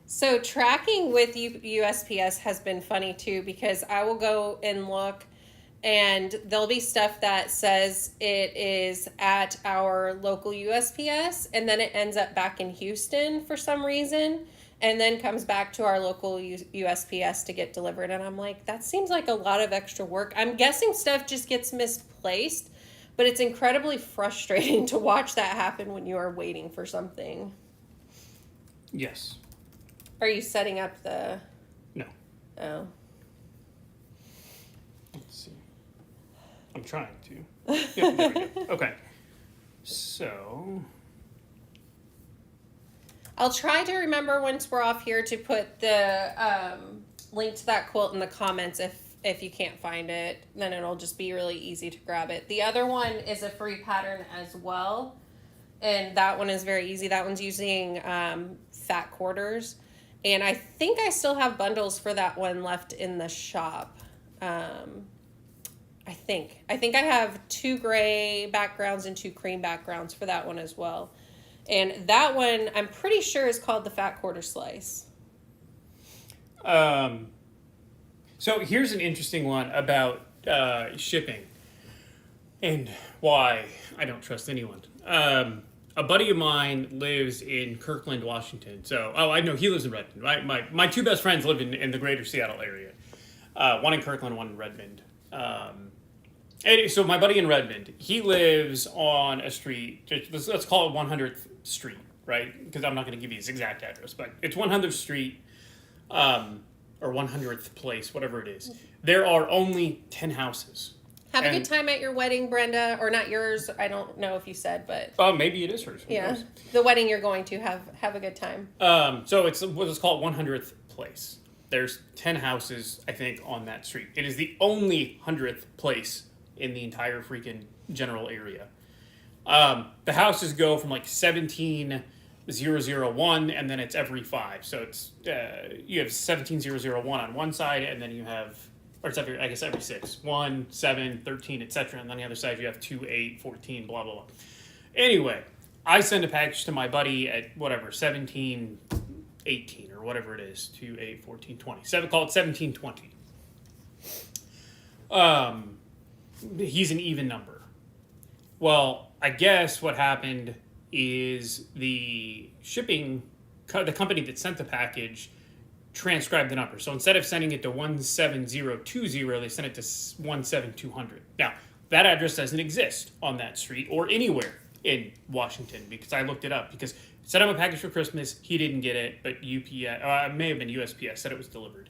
Speaker 1: So tracking with USPS has been funny too, because I will go and look and there'll be stuff that says it is at our local USPS and then it ends up back in Houston for some reason and then comes back to our local USPS to get delivered. And I'm like, that seems like a lot of extra work. I'm guessing stuff just gets misplaced, but it's incredibly frustrating to watch that happen when you are waiting for something.
Speaker 2: Yes.
Speaker 1: Are you setting up the...
Speaker 2: No.
Speaker 1: Oh.
Speaker 2: Let's see. I'm trying to. Yep, there we go. Okay. So...
Speaker 1: I'll try to remember once we're off here to put the link to that quilt in the comments if you can't find it. Then it'll just be really easy to grab it. The other one is a free pattern as well. And that one is very easy. That one's using fat quarters. And I think I still have bundles for that one left in the shop. I think I have 2 gray backgrounds and 2 cream backgrounds for that one as well. And that one, I'm pretty sure, is called the fat quarter slice.
Speaker 2: So here's an interesting one about shipping and why I don't trust anyone. A buddy of mine lives in Kirkland, Washington. So, I know he lives in Redmond. My 2 best friends live in the greater Seattle area. One in Kirkland, one in Redmond. And so my buddy in Redmond, he lives on a street, let's call it 100th Street, right? Because I'm not going to give you his exact address, but it's 100th Street, or 100th Place, whatever it is. There are only 10 houses.
Speaker 1: Have a good time at your wedding, Brenda, or not yours. I don't know if you said, but
Speaker 2: maybe it is hers.
Speaker 1: Yeah, the wedding you're going to have a good time.
Speaker 2: So it's what's called 100th Place. There's 10 houses, I think, on that street. It is the only 100th place in the entire freaking general area. The houses go from like 17,001, and then it's every 5. So it's you have 17,001 on one side, and then you have, or it's every 6. 1, 7, 13, etc. And on the other side, you have 2, 8, 14, blah, blah, blah. Anyway, I send a package to my buddy at whatever, 17, 18, or whatever it is, 2, 8, 14, 20. Call it 1720. He's an even number. Well, I guess what happened is the company that sent the package transcribed the number. So instead of sending it to 17020, they sent it to 17200. Now, that address doesn't exist on that street or anywhere in Washington because I looked it up. Because sent him a package for Christmas, he didn't get it, but UPS, may have been USPS, said it was delivered.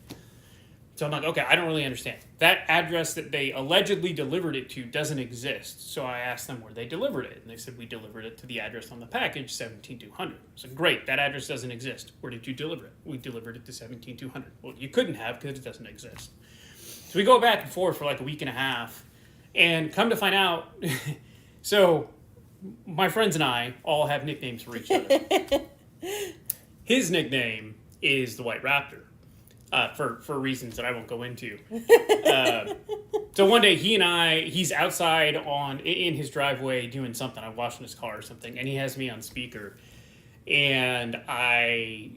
Speaker 2: So I'm like, okay, I don't really understand. That address that they allegedly delivered it to doesn't exist. So I asked them where they delivered it. And they said, we delivered it to the address on the package, 17200. So great, that address doesn't exist. Where did you deliver it? We delivered it to 17200. Well, you couldn't have because it doesn't exist. So we go back and forth for like a week and a half. And come to find out, so my friends and I all have nicknames for each other. His nickname is the White Raptor. For reasons that I won't go into. So one day he's outside in his driveway doing something. I'm washing his car or something, and he has me on speaker. And I,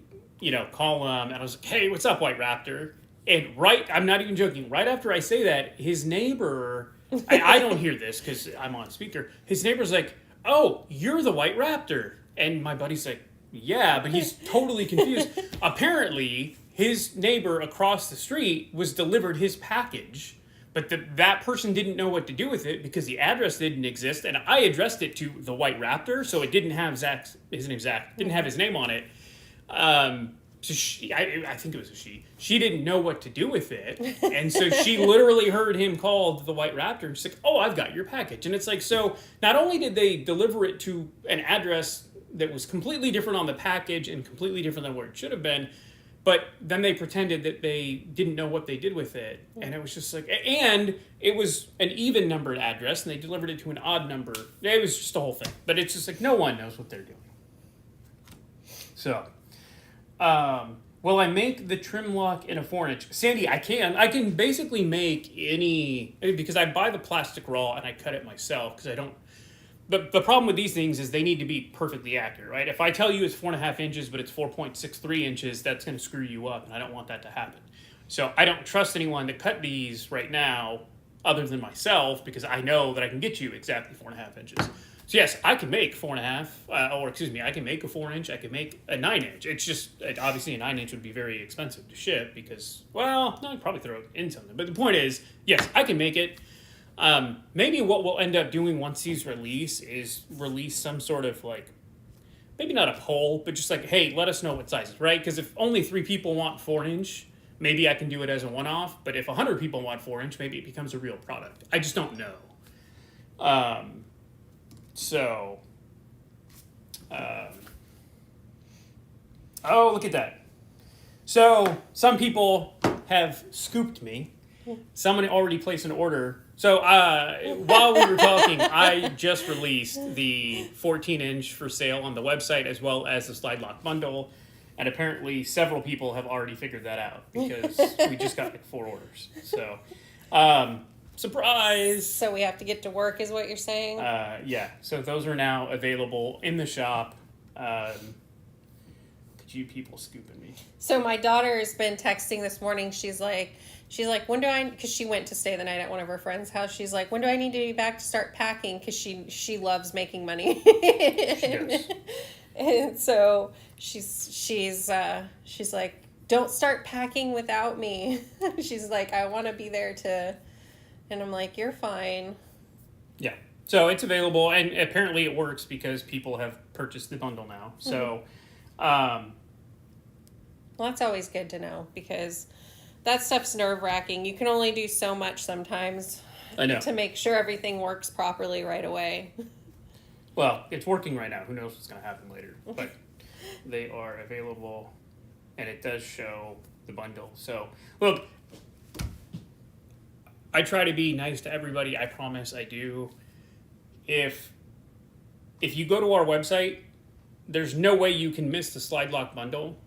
Speaker 2: call him, and I was like, hey, what's up, White Raptor? And I'm not even joking, right after I say that, his neighbor, I don't hear this because I'm on speaker, his neighbor's like, oh, you're the White Raptor. And my buddy's like, yeah, but he's totally confused. Apparently, his neighbor across the street was delivered his package, but that person didn't know what to do with it because the address didn't exist, and I addressed it to the White Raptor, so it didn't have his name on it. So I think it was a she. She didn't know what to do with it, and so she literally heard him call the White Raptor, and she's like, "Oh, I've got your package." And it's like, so not only did they deliver it to an address that was completely different on the package and completely different than where it should have been, but then they pretended that they didn't know what they did with it. And it was just like, and it was an even numbered address, and they delivered it to an odd number. It was just a whole thing. But it's just like, no one knows what they're doing. So, will I make the trim lock in a 4-inch? Sandy, I can basically make any, because I buy the plastic raw and I cut it myself, because I don't. The problem with these things is they need to be perfectly accurate, right? If I tell you it's 4.5 inches, but it's 4.63 inches, that's going to screw you up, and I don't want that to happen. So I don't trust anyone to cut these right now other than myself, because I know that I can get you exactly 4.5 inches. So yes, I can make 4.5, I can make a 4-inch, I can make a 9-inch. It's just, obviously a 9-inch would be very expensive to ship because, well, no, I'd probably throw it in something. But the point is, yes, I can make it. Maybe what we'll end up doing once these release is release some sort of like, maybe not a poll, but just like, hey, let us know what sizes, right? Because if only 3 people want 4-inch, maybe I can do it as a one-off. But if 100 people want 4-inch, maybe it becomes a real product. I just don't know. Oh, look at that. So some people have scooped me. Someone already placed an order. So while we were talking, I just released the 14-inch for sale on the website as well as the Slidelock bundle. And apparently several people have already figured that out because we just got like 4 orders. So, surprise!
Speaker 1: So we have to get to work is what you're saying?
Speaker 2: Yeah. So those are now available in the shop. Could you people scooping me?
Speaker 1: So my daughter has been texting this morning. She's like, when do I, because she went to stay the night at one of her friends' house. She's like, when do I need to be back to start packing? Because she loves making money.
Speaker 2: She does.
Speaker 1: And so she's like, don't start packing without me. She's like, I want to be there to, and I'm like, you're fine.
Speaker 2: Yeah. So it's available, and apparently it works because people have purchased the bundle now. So,
Speaker 1: well, that's always good to know because that stuff's nerve-wracking. You can only do so much sometimes.
Speaker 2: I know.
Speaker 1: To make sure everything works properly right away.
Speaker 2: Well, it's working right now. Who knows what's going to happen later? But they are available, and it does show the bundle. So, look, I try to be nice to everybody. I promise I do. If you go to our website, there's no way you can miss the Slidelock bundle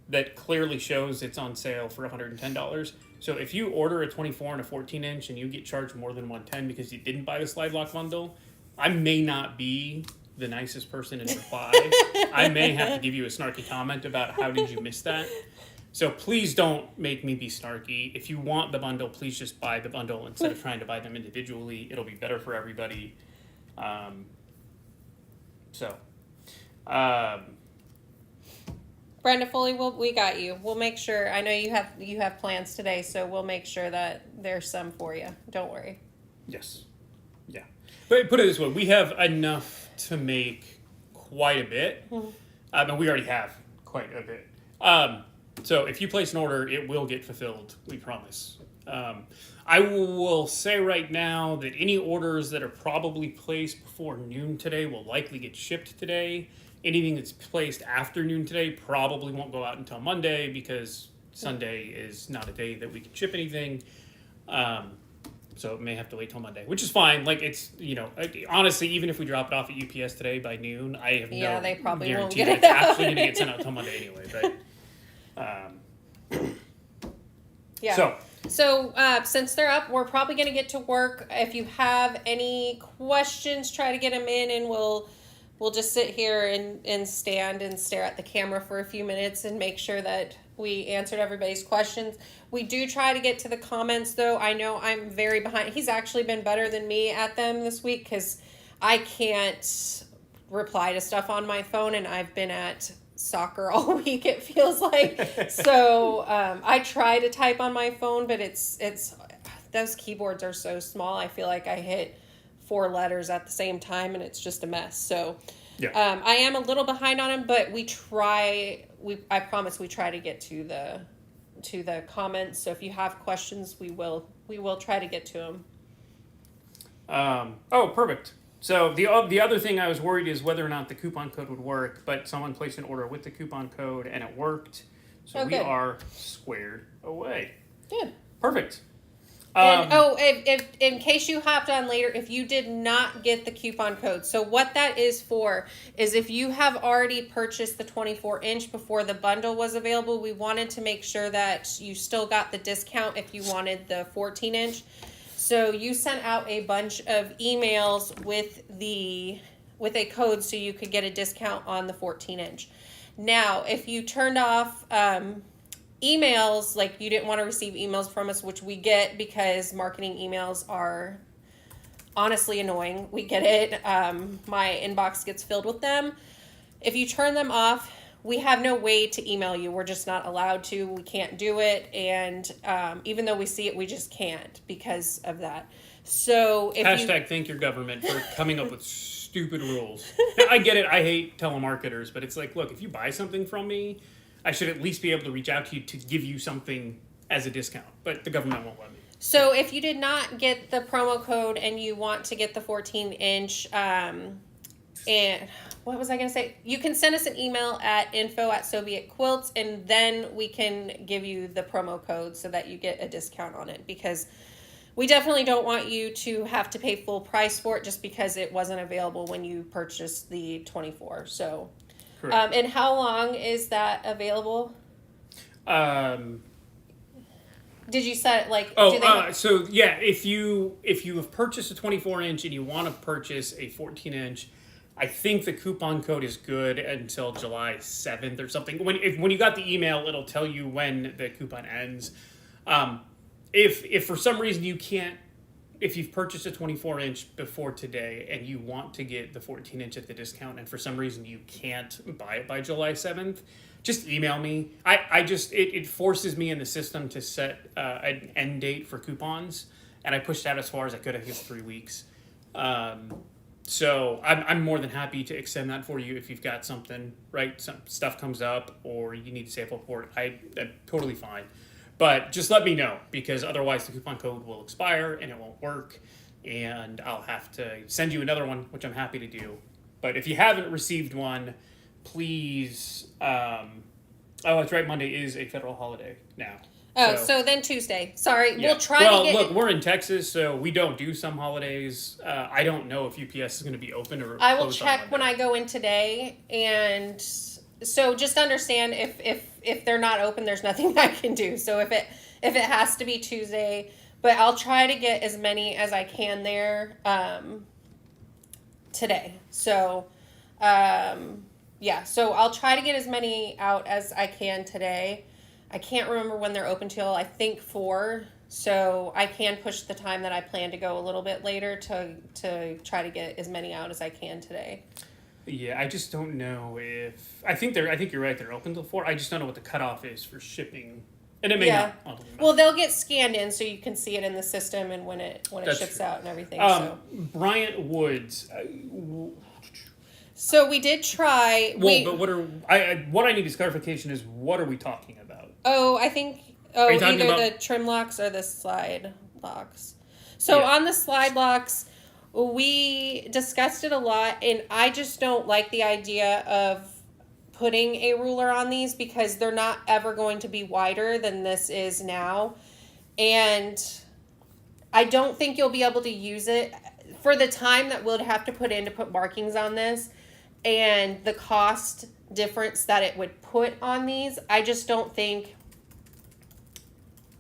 Speaker 2: that clearly shows it's on sale for $110. So if you order a 24 and a 14-inch and you get charged more than $110 because you didn't buy the Slidelock bundle, I may not be the nicest person in reply. I may have to give you a snarky comment about how did you miss that. So please don't make me be snarky. If you want the bundle, please just buy the bundle instead of trying to buy them individually. It'll be better for everybody.
Speaker 1: Brenda Foley, we got you. We'll make sure. I know you have plans today, so we'll make sure that there's some for you. Don't worry.
Speaker 2: Yes. Yeah. But put it this way, we have enough to make quite a bit. And we already have quite a bit. So if you place an order, it will get fulfilled. We promise. I will say right now that any orders that are probably placed before noon today will likely get shipped today. Anything that's placed after noon today probably won't go out until Monday because Sunday is not a day that we can ship anything. So it may have to wait till Monday, which is fine. Like it's, honestly, even if we drop it off at UPS today by noon, I have no
Speaker 1: they probably won't
Speaker 2: guarantee
Speaker 1: get
Speaker 2: that
Speaker 1: it
Speaker 2: it's
Speaker 1: out.
Speaker 2: actually going to get sent out till Monday anyway. But
Speaker 1: Yeah. So since they're up, we're probably going to get to work. If you have any questions, try to get them in, and we'll just sit here and stand and stare at the camera for a few minutes and make sure that we answered everybody's questions. We do try to get to the comments, though. I know I'm very behind. He's actually been better than me at them this week because I can't reply to stuff on my phone, and I've been at soccer all week, it feels like. So I try to type on my phone, but it's those keyboards are so small. I feel like I hit 4 letters at the same time, and it's just a mess. So
Speaker 2: yeah.
Speaker 1: I am a little behind on him, but I promise we try to get to the comments. So if you have questions, we will try to get to them.
Speaker 2: Oh, perfect. So the other thing I was worried is whether or not the coupon code would work, but someone placed an order with the coupon code and it worked. So we are squared away.
Speaker 1: Good.
Speaker 2: Perfect.
Speaker 1: And if in case you hopped on later, if you did not get the coupon code, so what that is for is if you have already purchased the 24-inch before the bundle was available, we wanted to make sure that you still got the discount if you wanted the 14-inch. So you sent out a bunch of emails with a code so you could get a discount on the 14-inch. Now, if you turned off emails, like you didn't want to receive emails from us, which we get because marketing emails are honestly annoying. We get it. My inbox gets filled with them. If you turn them off, we have no way to email you. We're just not allowed to. We can't do it. And even though we see it, we just can't because of that. So if
Speaker 2: hashtag thank your government for coming up with stupid rules. I get it. I hate telemarketers, but it's like, look, if you buy something from me, I should at least be able to reach out to you to give you something as a discount. But the government won't let me.
Speaker 1: So if you did not get the promo code and you want to get the 14-inch, and what was I going to say? You can send us an email at info@SovietQuilts, and then we can give you the promo code so that you get a discount on it, because we definitely don't want you to have to pay full price for it just because it wasn't available when you purchased the 24. So, and how long is that available? Did you set like?
Speaker 2: So yeah, if you have purchased a 24-inch and you want to purchase a 14-inch, I think the coupon code is good until July 7th or something. When you got the email, it'll tell you when the coupon ends. If for some reason you can't, if you've purchased a 24-inch before today and you want to get the 14-inch at the discount, and for some reason you can't buy it by July 7th, just email me. It forces me in the system to set an end date for coupons, and I pushed that as far as I could. I think it's 3 weeks. So I'm more than happy to extend that for you if you've got something, right? Some stuff comes up or you need to sample for it. I'm totally fine. But just let me know, because otherwise the coupon code will expire and it won't work, and I'll have to send you another one, which I'm happy to do. But if you haven't received one, please... that's right, Monday is a federal holiday now.
Speaker 1: Oh, so then Tuesday. Sorry,
Speaker 2: yeah.
Speaker 1: We'll try to get...
Speaker 2: Well, look, we're in Texas, so we don't do some holidays. I don't know if UPS is going to be open or
Speaker 1: I will check when I go in today, and so just understand if they're not open, there's nothing I can do. So if it has to be Tuesday, but I'll try to get as many as I can there today. So yeah, so I'll try to get as many out as I can today. I can't remember when they're open till, I think 4. So I can push the time that I plan to go a little bit later to try to get as many out as I can today.
Speaker 2: Yeah, I just don't know if... I think you're right, they're open till 4. I just don't know what the cutoff is for shipping. And it may not.
Speaker 1: Well, they'll get scanned in so you can see it in the system and when it ships out and everything.
Speaker 2: Bryant Woods...
Speaker 1: So we did try...
Speaker 2: But what I need is clarification is, what are we talking about?
Speaker 1: Oh, I think,
Speaker 2: Are you talking
Speaker 1: either
Speaker 2: about?
Speaker 1: the trim locks or the slide locks. So
Speaker 2: Yeah.
Speaker 1: on the slide locks, we discussed it a lot, and I just don't like the idea of putting a ruler on these because they're not ever going to be wider than this is now. And I don't think you'll be able to use it for the time that we'll have to put in to put markings on this and the cost difference that it would put on these. I just don't think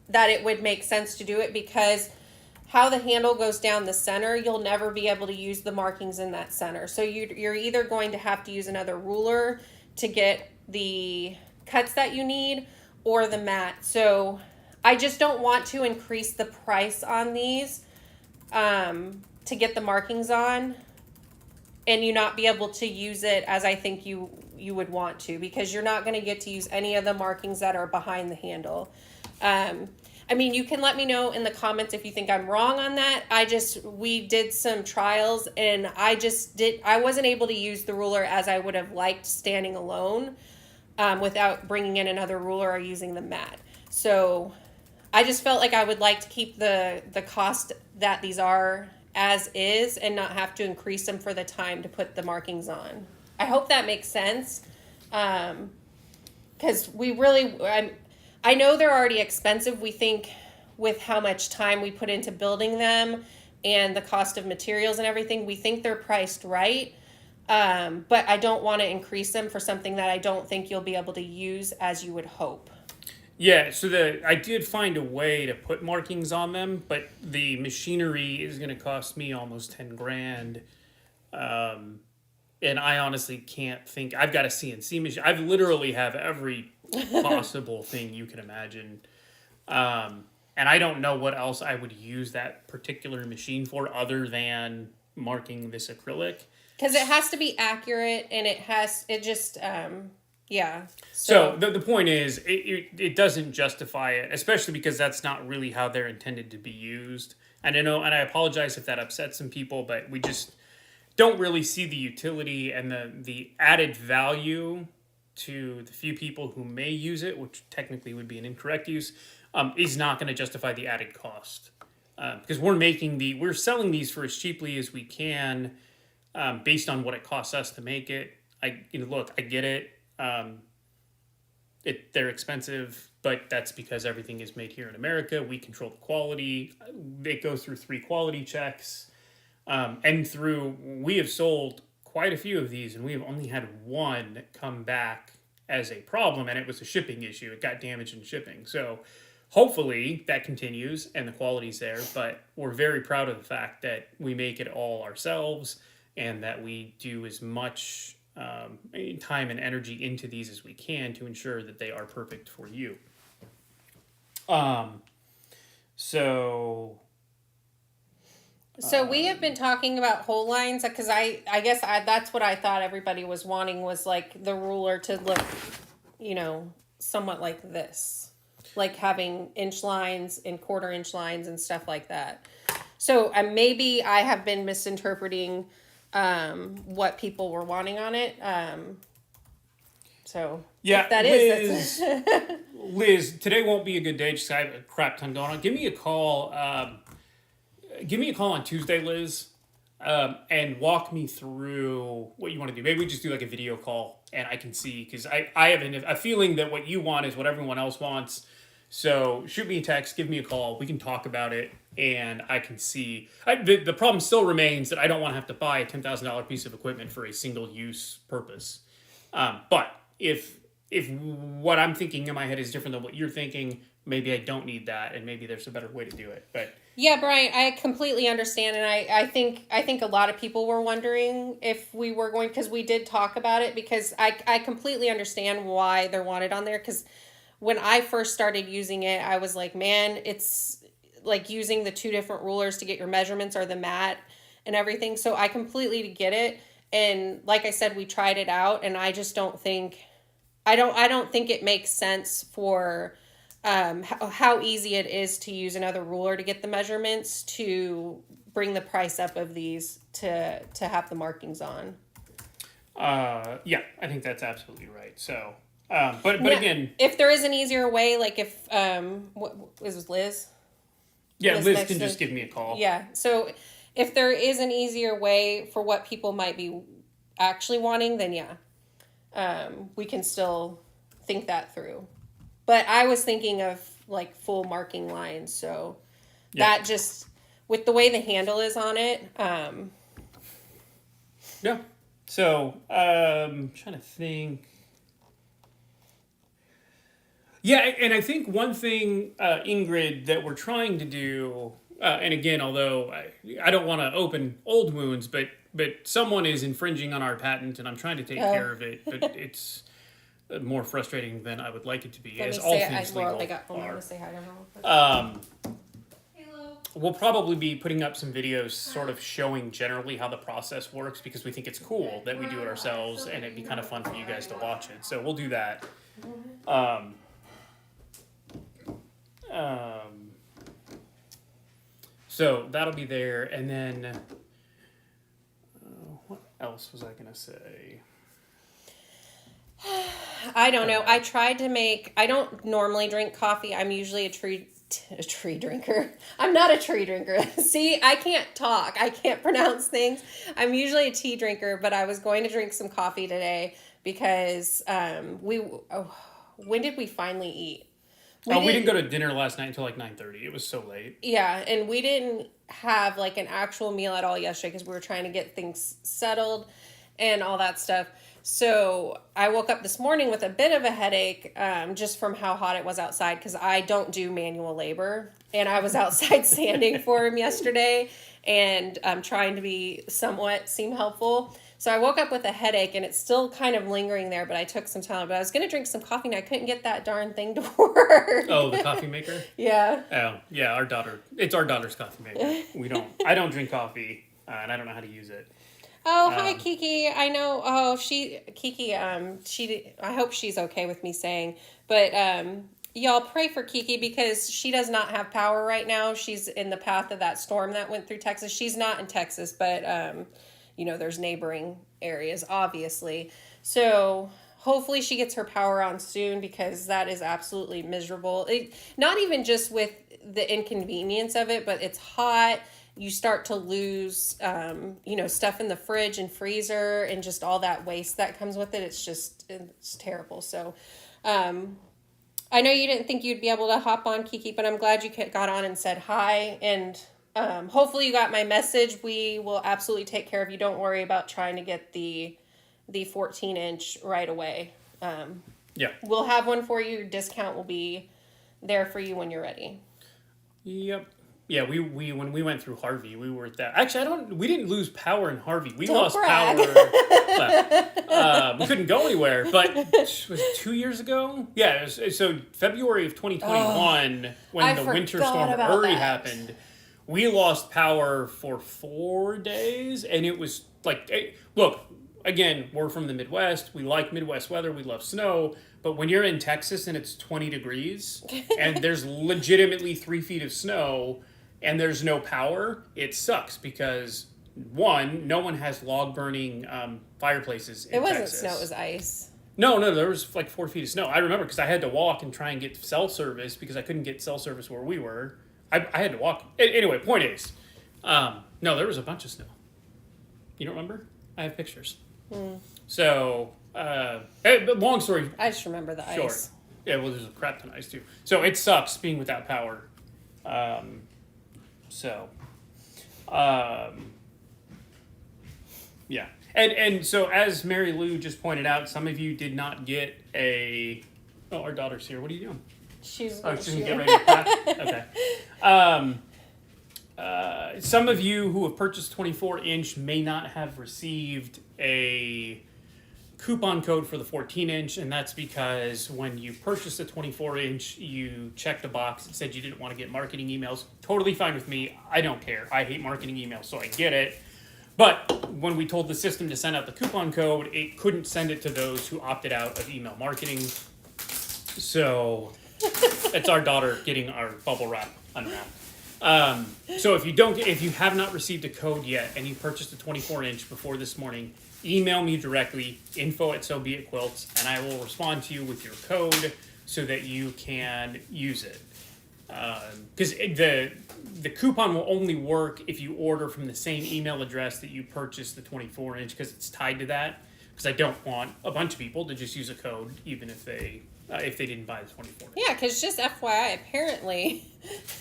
Speaker 1: that it would make sense to do it because how the handle goes down the center, you'll never be able to use the markings in that center. So you're either going to have to use another ruler to get the cuts that you need or the mat. So I just don't want to increase the price on these to get the markings on and you not be able to use it as I think you would want to, because you're not going to get to use any of the markings that are behind the handle. I mean, you can let me know in the comments if you think I'm wrong on that. We did some trials and I wasn't able to use the ruler as I would have liked standing alone without bringing in another ruler or using the mat. So I just felt like I would like to keep the cost that these are as is and not have to increase them for the time to put the markings on. I hope that makes sense. Because I know they're already expensive. We think with how much time we put into building them and the cost of materials and everything, we think they're priced right. But I don't want to increase them for something that I don't think you'll be able to use as you would hope.
Speaker 2: Yeah, so I did find a way to put markings on them, but the machinery is going to cost me almost 10 grand. And I honestly can't think. I've got a CNC machine. I literally have every possible thing you can imagine. And I don't know what else I would use that particular machine for other than marking this acrylic.
Speaker 1: Because it has to be accurate and yeah.
Speaker 2: So the point is, it doesn't justify it, especially because that's not really how they're intended to be used. And I know, and I apologize if that upsets some people, but we just don't really see the utility and the added value to the few people who may use it, which technically would be an incorrect use, is not going to justify the added cost. Because we're selling these for as cheaply as we can, based on what it costs us to make it. I get it. They're expensive, but that's because everything is made here in America. We control the quality. It goes through 3 quality checks. We have sold quite a few of these, and we have only had one come back as a problem, and it was a shipping issue. It got damaged in shipping. So hopefully that continues and the quality's there, but we're very proud of the fact that we make it all ourselves and that we do as much time and energy into these as we can to ensure that they are perfect for you. So
Speaker 1: we have been talking about whole lines because I guess that's what I thought everybody was wanting, was like the ruler to look, somewhat like this, like having inch lines and 1/4 inch lines and stuff like that. So maybe I have been misinterpreting what people were wanting on it.
Speaker 2: Yeah,
Speaker 1: that
Speaker 2: Liz, Liz, today won't be a good day. Just I have a crap ton going on. Give me a call. Give me a call on Tuesday, Liz, and walk me through what you want to do. Maybe we just do like a video call, and I can see, because I have a feeling that what you want is what everyone else wants. So shoot me a text, give me a call. We can talk about it, and I can see. The problem still remains that I don't want to have to buy a $10,000 piece of equipment for a single use purpose. But if what I'm thinking in my head is different than what you're thinking, maybe I don't need that, and maybe there's a better way to do it. But
Speaker 1: yeah, Brian, I completely understand, and I think a lot of people were wondering if we were going, because we did talk about it, because I completely understand why they're wanted on there, because when I first started using it, I was like, man, it's like using the 2 different rulers to get your measurements or the mat and everything. So I completely get it. And like I said, we tried it out, and I just don't think, I don't think it makes sense for how easy it is to use another ruler to get the measurements to bring the price up of these to have the markings on.
Speaker 2: yeah, I think that's absolutely right. So But again,
Speaker 1: if there is an easier way, like if what is it, Liz?
Speaker 2: yeah, Liz
Speaker 1: next
Speaker 2: can
Speaker 1: to-
Speaker 2: just give me a call.
Speaker 1: Yeah. So if there is an easier way for what people might be actually wanting, then yeah, we can still think that through. But I was thinking of like full marking lines, so that just with the way the handle is on it.
Speaker 2: Yeah. So I'm trying to think. Yeah, and I think one thing, Ingrid, that we're trying to do, and again, although I don't want to open old wounds, but someone is infringing on our patent, and I'm trying to take care of it, but it's more frustrating than I would like it to be, as all things legal
Speaker 1: they got home
Speaker 2: are.
Speaker 1: to say hi to her. Hello.
Speaker 2: We'll probably be putting up some videos sort of showing generally how the process works, because we think it's cool that we do it ourselves, and it'd be kind of fun for you guys to watch it. So we'll do that. So that'll be there, and then what else was I gonna say?
Speaker 1: I don't know. I tried to make. I don't normally drink coffee. I'm usually a tree drinker. I'm not a tree drinker. See, I can't talk. I can't pronounce things. I'm usually a tea drinker, but I was going to drink some coffee today because when did we finally eat?
Speaker 2: We didn't go to dinner last night until like 9:30. It was so late.
Speaker 1: Yeah, and we didn't have like an actual meal at all yesterday because we were trying to get things settled and all that stuff. So I woke up this morning with a bit of a headache just from how hot it was outside because I don't do manual labor. And I was outside sanding for him yesterday and trying to seem helpful. So I woke up with a headache and it's still kind of lingering there, but I took some time. But I was going to drink some coffee and I couldn't get that darn thing to work.
Speaker 2: Oh, the coffee maker?
Speaker 1: Yeah.
Speaker 2: Oh, yeah, it's our daughter's coffee maker. I don't drink coffee and I don't know how to use it.
Speaker 1: Oh, hi, Kiki. I know. Oh, Kiki, I hope she's okay with me saying, but, y'all pray for Kiki because she does not have power right now. She's in the path of that storm that went through Texas. She's not in Texas, but, there's neighboring areas, obviously. So hopefully she gets her power on soon because that is absolutely miserable. Not even just with the inconvenience of it, but it's hot. You start to lose, stuff in the fridge and freezer and just all that waste that comes with it. It's terrible. So, I know you didn't think you'd be able to hop on, Kiki, but I'm glad you got on and said hi. And hopefully you got my message. We will absolutely take care of you. Don't worry about trying to get the 14-inch right away.
Speaker 2: Yeah.
Speaker 1: We'll have one for you. Your discount will be there for you when you're ready.
Speaker 2: Yep. Yeah, we when we went through Harvey, we were at that. Actually, we didn't lose power in Harvey. We
Speaker 1: Don't
Speaker 2: lost
Speaker 1: brag.
Speaker 2: power. We couldn't go anywhere. But was it 2 years ago? Yeah. So February of 2021, when the winter storm Uri happened, we lost power for 4 days, and it was like, look, again, we're from the Midwest. We like Midwest weather. We love snow. But when you're in Texas and it's 20 degrees and there's legitimately 3 feet of snow and there's no power, it sucks because, one, no one has log burning fireplaces in Texas.
Speaker 1: It wasn't snow, it was ice.
Speaker 2: No, there was like 4 feet of snow. I remember because I had to walk and try and get cell service because I couldn't get cell service where we were. I had to walk. Anyway, point is, no, there was a bunch of snow. You don't remember? I have pictures. So, but long story.
Speaker 1: I just remember the
Speaker 2: short.
Speaker 1: ice.
Speaker 2: Yeah, well, there's a crap ton of ice too. So it sucks being without power. Yeah. And so as Mary Lou just pointed out, some of you did not get a... Oh, our daughter's here. What are you doing?
Speaker 1: She's
Speaker 2: going to get ready to pack? Okay. Some of you who have purchased 24-inch may not have received a coupon code for the 14-inch, and that's because when you purchased a 24-inch, you checked a box that said you didn't want to get marketing emails. Totally fine with me. I don't care. I hate marketing emails, so I get it. But when we told the system to send out the coupon code, it couldn't send it to those who opted out of email marketing. So it's our daughter getting our bubble wrap unwrapped. So if you have not received a code yet and you purchased a 24-inch before this morning, email me directly, info@sobeitquilts, and I will respond to you with your code so that you can use it. Because the coupon will only work if you order from the same email address that you purchased the 24-inch, because it's tied to that. Because I don't want a bunch of people to just use a code, even if they didn't buy the 24-inch.
Speaker 1: Yeah, because just FYI, apparently.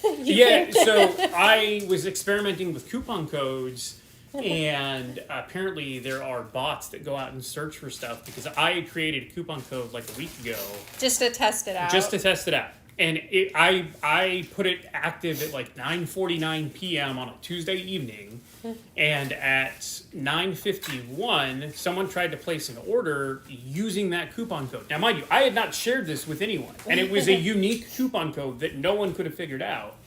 Speaker 2: So I was experimenting with coupon codes, and apparently there are bots that go out and search for stuff, because I created a coupon code like a week ago.
Speaker 1: Just to test it out.
Speaker 2: And I put it active at like 9:49 p.m. on a Tuesday evening, and at 9:51, someone tried to place an order using that coupon code. Now, mind you, I had not shared this with anyone, and it was a unique coupon code that no one could have figured out.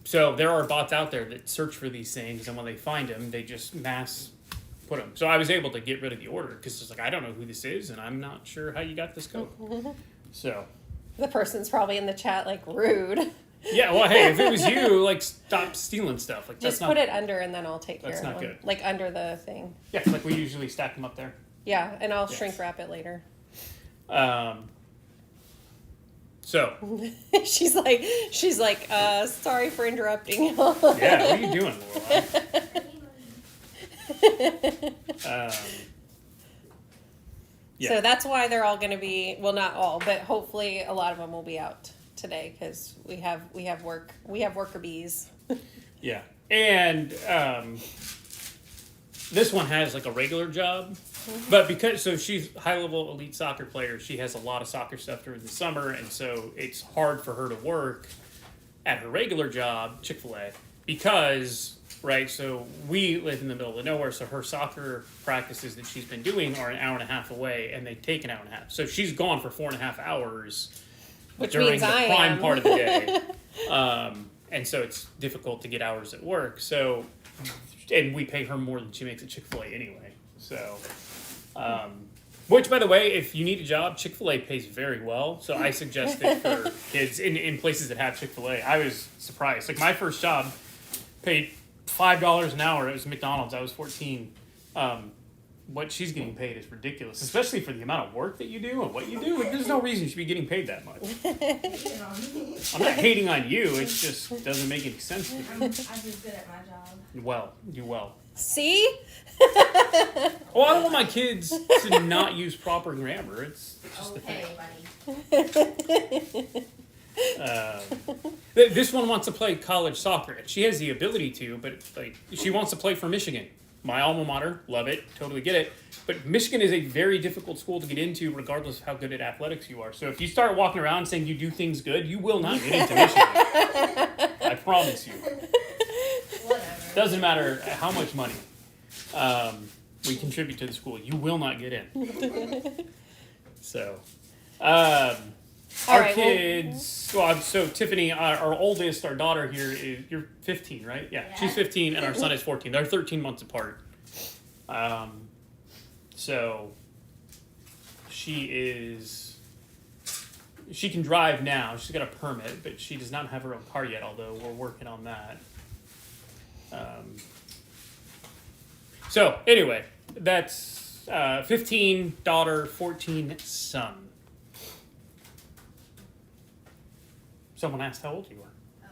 Speaker 2: So there are bots out there that search for these things, and when they find them, they just mass put them. So I was able to get rid of the order, because it's like, I don't know who this is, and I'm not sure how you got this code. So...
Speaker 1: The person's probably in the chat like, rude.
Speaker 2: Yeah, well, hey, if it was you, like, stop stealing stuff. Like,
Speaker 1: Just put it under, and then I'll take care of it.
Speaker 2: That's not good.
Speaker 1: Like under the thing.
Speaker 2: Yeah, like we usually stack them up there.
Speaker 1: Yeah, and I'll shrink wrap it later.
Speaker 2: So.
Speaker 1: she's like, sorry for interrupting.
Speaker 2: Yeah, what are you doing, Laura? Yeah.
Speaker 1: So that's why they're all going to be, well, not all, but hopefully a lot of them will be out today, because we have worker bees.
Speaker 2: Yeah, and this one has like a regular job, but because she's high level elite soccer player, she has a lot of soccer stuff during the summer, and so it's hard for her to work at her regular job, Chick-fil-A, because. Right, so we live in the middle of nowhere, so her soccer practices that she's been doing are an hour and a half away, and they take an hour and a half. So she's gone for 4.5 hours during the prime part of the day. And so it's difficult to get hours at work. So, and we pay her more than she makes at Chick-fil-A anyway. So, which, by the way, if you need a job, Chick-fil-A pays very well. So I suggest it for kids in places that have Chick-fil-A. I was surprised. Like, my first job paid $5 an hour. It was McDonald's. I was 14. What she's getting paid is ridiculous, especially for the amount of work that you do and what you do. Like, there's no reason you should be getting paid that much. I'm not hating on you. It just doesn't make any sense to me.
Speaker 3: I'm just good at my job.
Speaker 2: Well, you well.
Speaker 1: See?
Speaker 2: Well, I don't want my kids to not use proper grammar. It's just the thing.
Speaker 3: Buddy.
Speaker 2: This one wants to play college soccer. She has the ability to, but like she wants to play for Michigan. My alma mater, love it, totally get it. But Michigan is a very difficult school to get into, regardless of how good at athletics you are. So if you start walking around saying you do things good, you will not get into Michigan. I promise you.
Speaker 3: Whatever.
Speaker 2: Doesn't matter how much money we contribute to the school, you will not get in. So, our
Speaker 1: right,
Speaker 2: kids. So Tiffany, our oldest, our daughter here is, you're 15, right? Yeah, she's 15, and our son is 14. They're 13 months apart. So she can drive now. She's got a permit, but she does not have her own car yet. Although we're working on that. So anyway, that's 15 daughter, 14 son. Someone asked how old you were.
Speaker 3: Oh.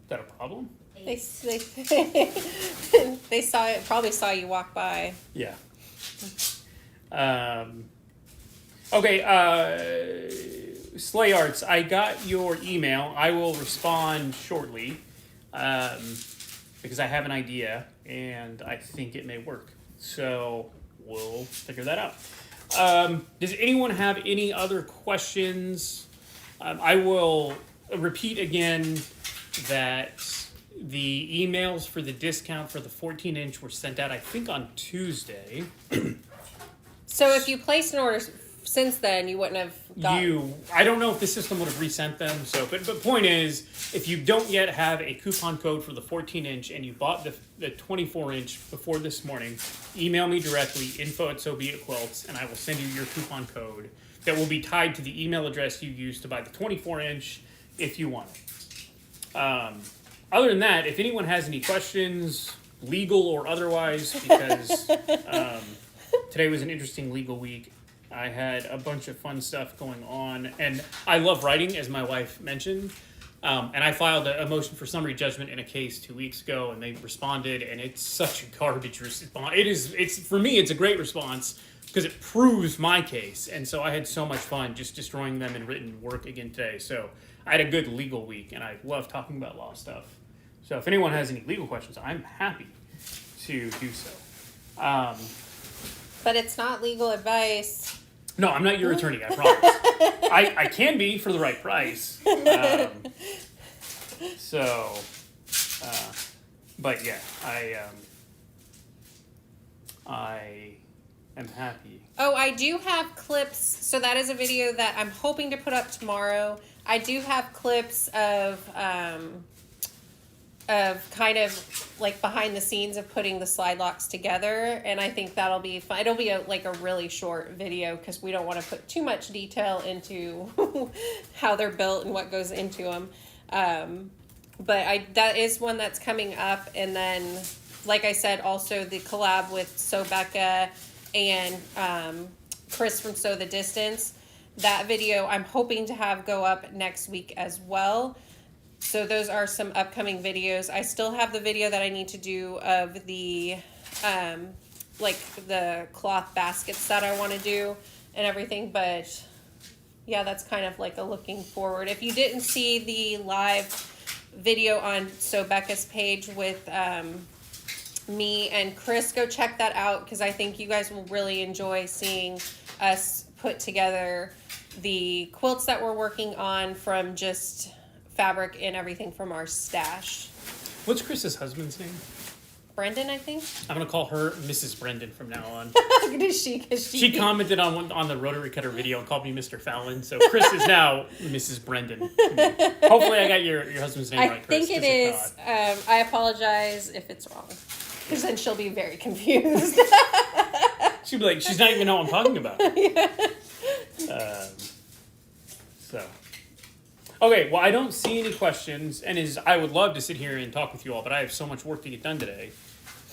Speaker 2: Is that a problem?
Speaker 1: They saw it. Probably saw you walk by.
Speaker 2: Yeah. Okay. Slay Arts. I got your email. I will respond shortly because I have an idea and I think it may work. So we'll figure that out. Does anyone have any other questions? I will repeat again that the emails for the discount for the 14-inch were sent out, I think, on Tuesday.
Speaker 1: So if you placed an order since then, you wouldn't have gotten...
Speaker 2: I don't know if the system would have resent them. So, but point is, if you don't yet have a coupon code for the 14-inch and you bought the 24-inch before this morning, email me directly, info@sobeitquilts, and I will send you your coupon code that will be tied to the email address you used to buy the 24-inch if you want it. Other than that, if anyone has any questions, legal or otherwise, because today was an interesting legal week. I had a bunch of fun stuff going on, and I love writing, as my wife mentioned. And I filed a motion for summary judgment in a case 2 weeks ago, and they responded, and it's such a garbage response. It's for me, it's a great response because it proves my case, and so I had so much fun just destroying them in written work again today. So I had a good legal week, and I love talking about law stuff. So if anyone has any legal questions, I'm happy to do so.
Speaker 1: But it's not legal advice.
Speaker 2: No, I'm not your attorney, I promise. I can be for the right price. But yeah, I am happy.
Speaker 1: Oh, I do have clips. So that is a video that I'm hoping to put up tomorrow. I do have clips of kind of like behind the scenes of putting the slide locks together, and I think that'll be fun. It'll be a really short video because we don't want to put too much detail into how they're built and what goes into them. But that is one that's coming up, and then like I said, also the collab with Becca and Chris from Sew the Distance. That video I'm hoping to have go up next week as well. So those are some upcoming videos. I still have the video that I need to do of the like the cloth baskets that I want to do and everything, but yeah, that's kind of like a looking forward. If you didn't see the live video on Becca's page with me and Chris, go check that out because I think you guys will really enjoy seeing us put together the quilts that we're working on from just fabric and everything from our stash.
Speaker 2: What's Chris's husband's name?
Speaker 1: Brendan, I think.
Speaker 2: I'm gonna call her Mrs. Brendan from now on.
Speaker 1: She
Speaker 2: commented on the Rotary Cutter video and called me Mr. Fallon, so Chris is now Mrs. Brendan. Hopefully I got your husband's name right, Chris.
Speaker 1: I think it is. I apologize if it's wrong, because then she'll be very confused.
Speaker 2: She'll be like, she's not even know what I'm talking about.
Speaker 1: Yeah.
Speaker 2: Okay, well, I don't see any questions, and I would love to sit here and talk with you all, but I have so much work to get done today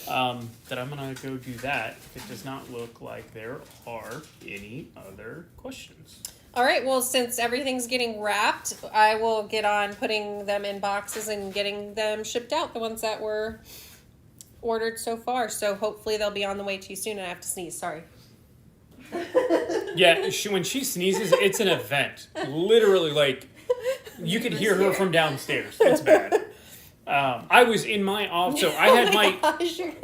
Speaker 2: that I'm going to go do that. It does not look like there are any other questions.
Speaker 1: All right, well, since everything's getting wrapped, I will get on putting them in boxes and getting them shipped out, the ones that were ordered so far. So hopefully they'll be on the way to you soon, and I have to sneeze, sorry.
Speaker 2: Yeah, when she sneezes, it's an event. Literally, like, you could hear her from downstairs. It's bad. I was in my office, so I had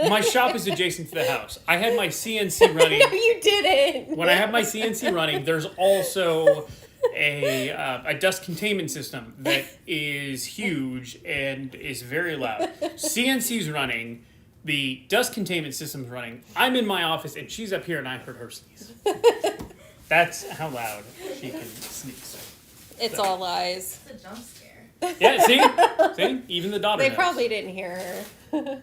Speaker 2: my shop is adjacent to the house. I had my CNC running.
Speaker 1: No, you didn't.
Speaker 2: When I have my CNC running, there's also a dust containment system that is huge and is very loud. CNC's running. The dust containment system's running. I'm in my office, and she's up here, and I heard her sneeze. That's how loud she can sneeze.
Speaker 1: It's all lies.
Speaker 3: It's a jump scare.
Speaker 2: Yeah, see? Even the daughter
Speaker 1: They
Speaker 2: knows.
Speaker 1: probably didn't hear her.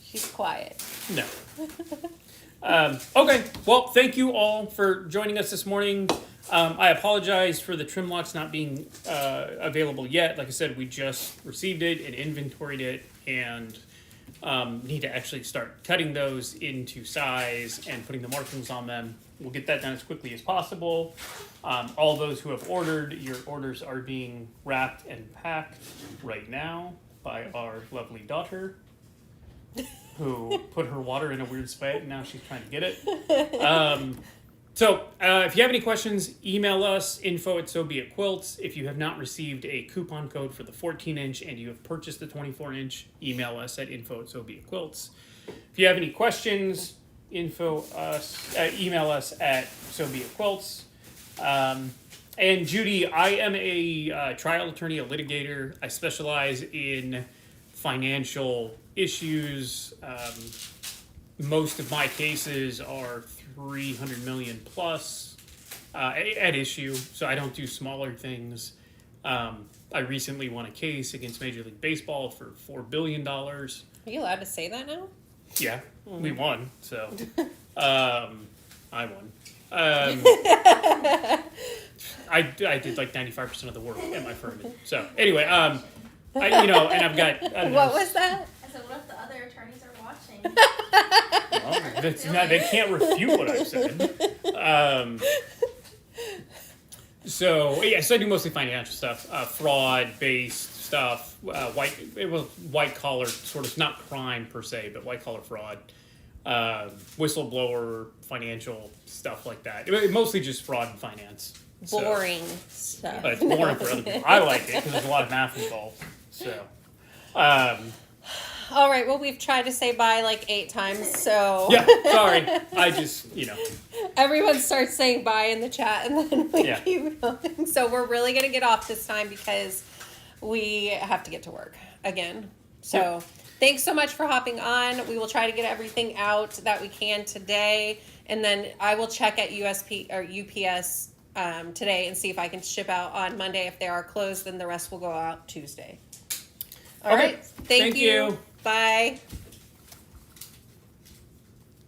Speaker 1: She's quiet.
Speaker 2: No. Okay, well, thank you all for joining us this morning. I apologize for the trim locks not being available yet. Like I said, we just received it and inventoried it, and need to actually start cutting those into size and putting the markings on them. We'll get that done as quickly as possible. All those who have ordered, your orders are being wrapped and packed right now by our lovely daughter, who put her water in a weird spot, and now she's trying to get it. So if you have any questions, email us, info@SewBeItQuilts. If you have not received a coupon code for the 14-inch and you have purchased the 24-inch, email us at info@SewBeItQuilts. If you have any questions, email us at SewBeItQuilts. And Judy, I am a trial attorney, a litigator. I specialize in financial issues. Most of my cases are 300 million plus at issue, so I don't do smaller things. I recently won a case against Major League Baseball for $4 billion.
Speaker 1: Are you allowed to say that now?
Speaker 2: Yeah, we won, so I won. I did like 95% of the work at my firm. So anyway, and I've got.
Speaker 1: What was that?
Speaker 3: I said, what if the other attorneys are watching?
Speaker 2: Well, they can't refute what I've said. So I do mostly financial stuff, fraud-based stuff, white collar sort of, not crime per se, but white collar fraud, whistleblower, financial stuff like that. Mostly just fraud and finance.
Speaker 1: Boring stuff.
Speaker 2: But it's boring for other people. I like it because there's a lot of math involved. So.
Speaker 1: All right. Well, we've tried to say bye like 8 times, so
Speaker 2: Yeah, sorry. I just,
Speaker 1: everyone starts saying bye in the chat, and then we
Speaker 2: Yeah.
Speaker 1: keep going. So we're really gonna get off this time because we have to get to work again. So
Speaker 2: Yep.
Speaker 1: thanks so much for hopping on. We will try to get everything out that we can today, and then I will check at USP or UPS today and see if I can ship out on Monday. If they are closed, then the rest will go out Tuesday. All
Speaker 2: Okay.
Speaker 1: right. Thank you. Bye.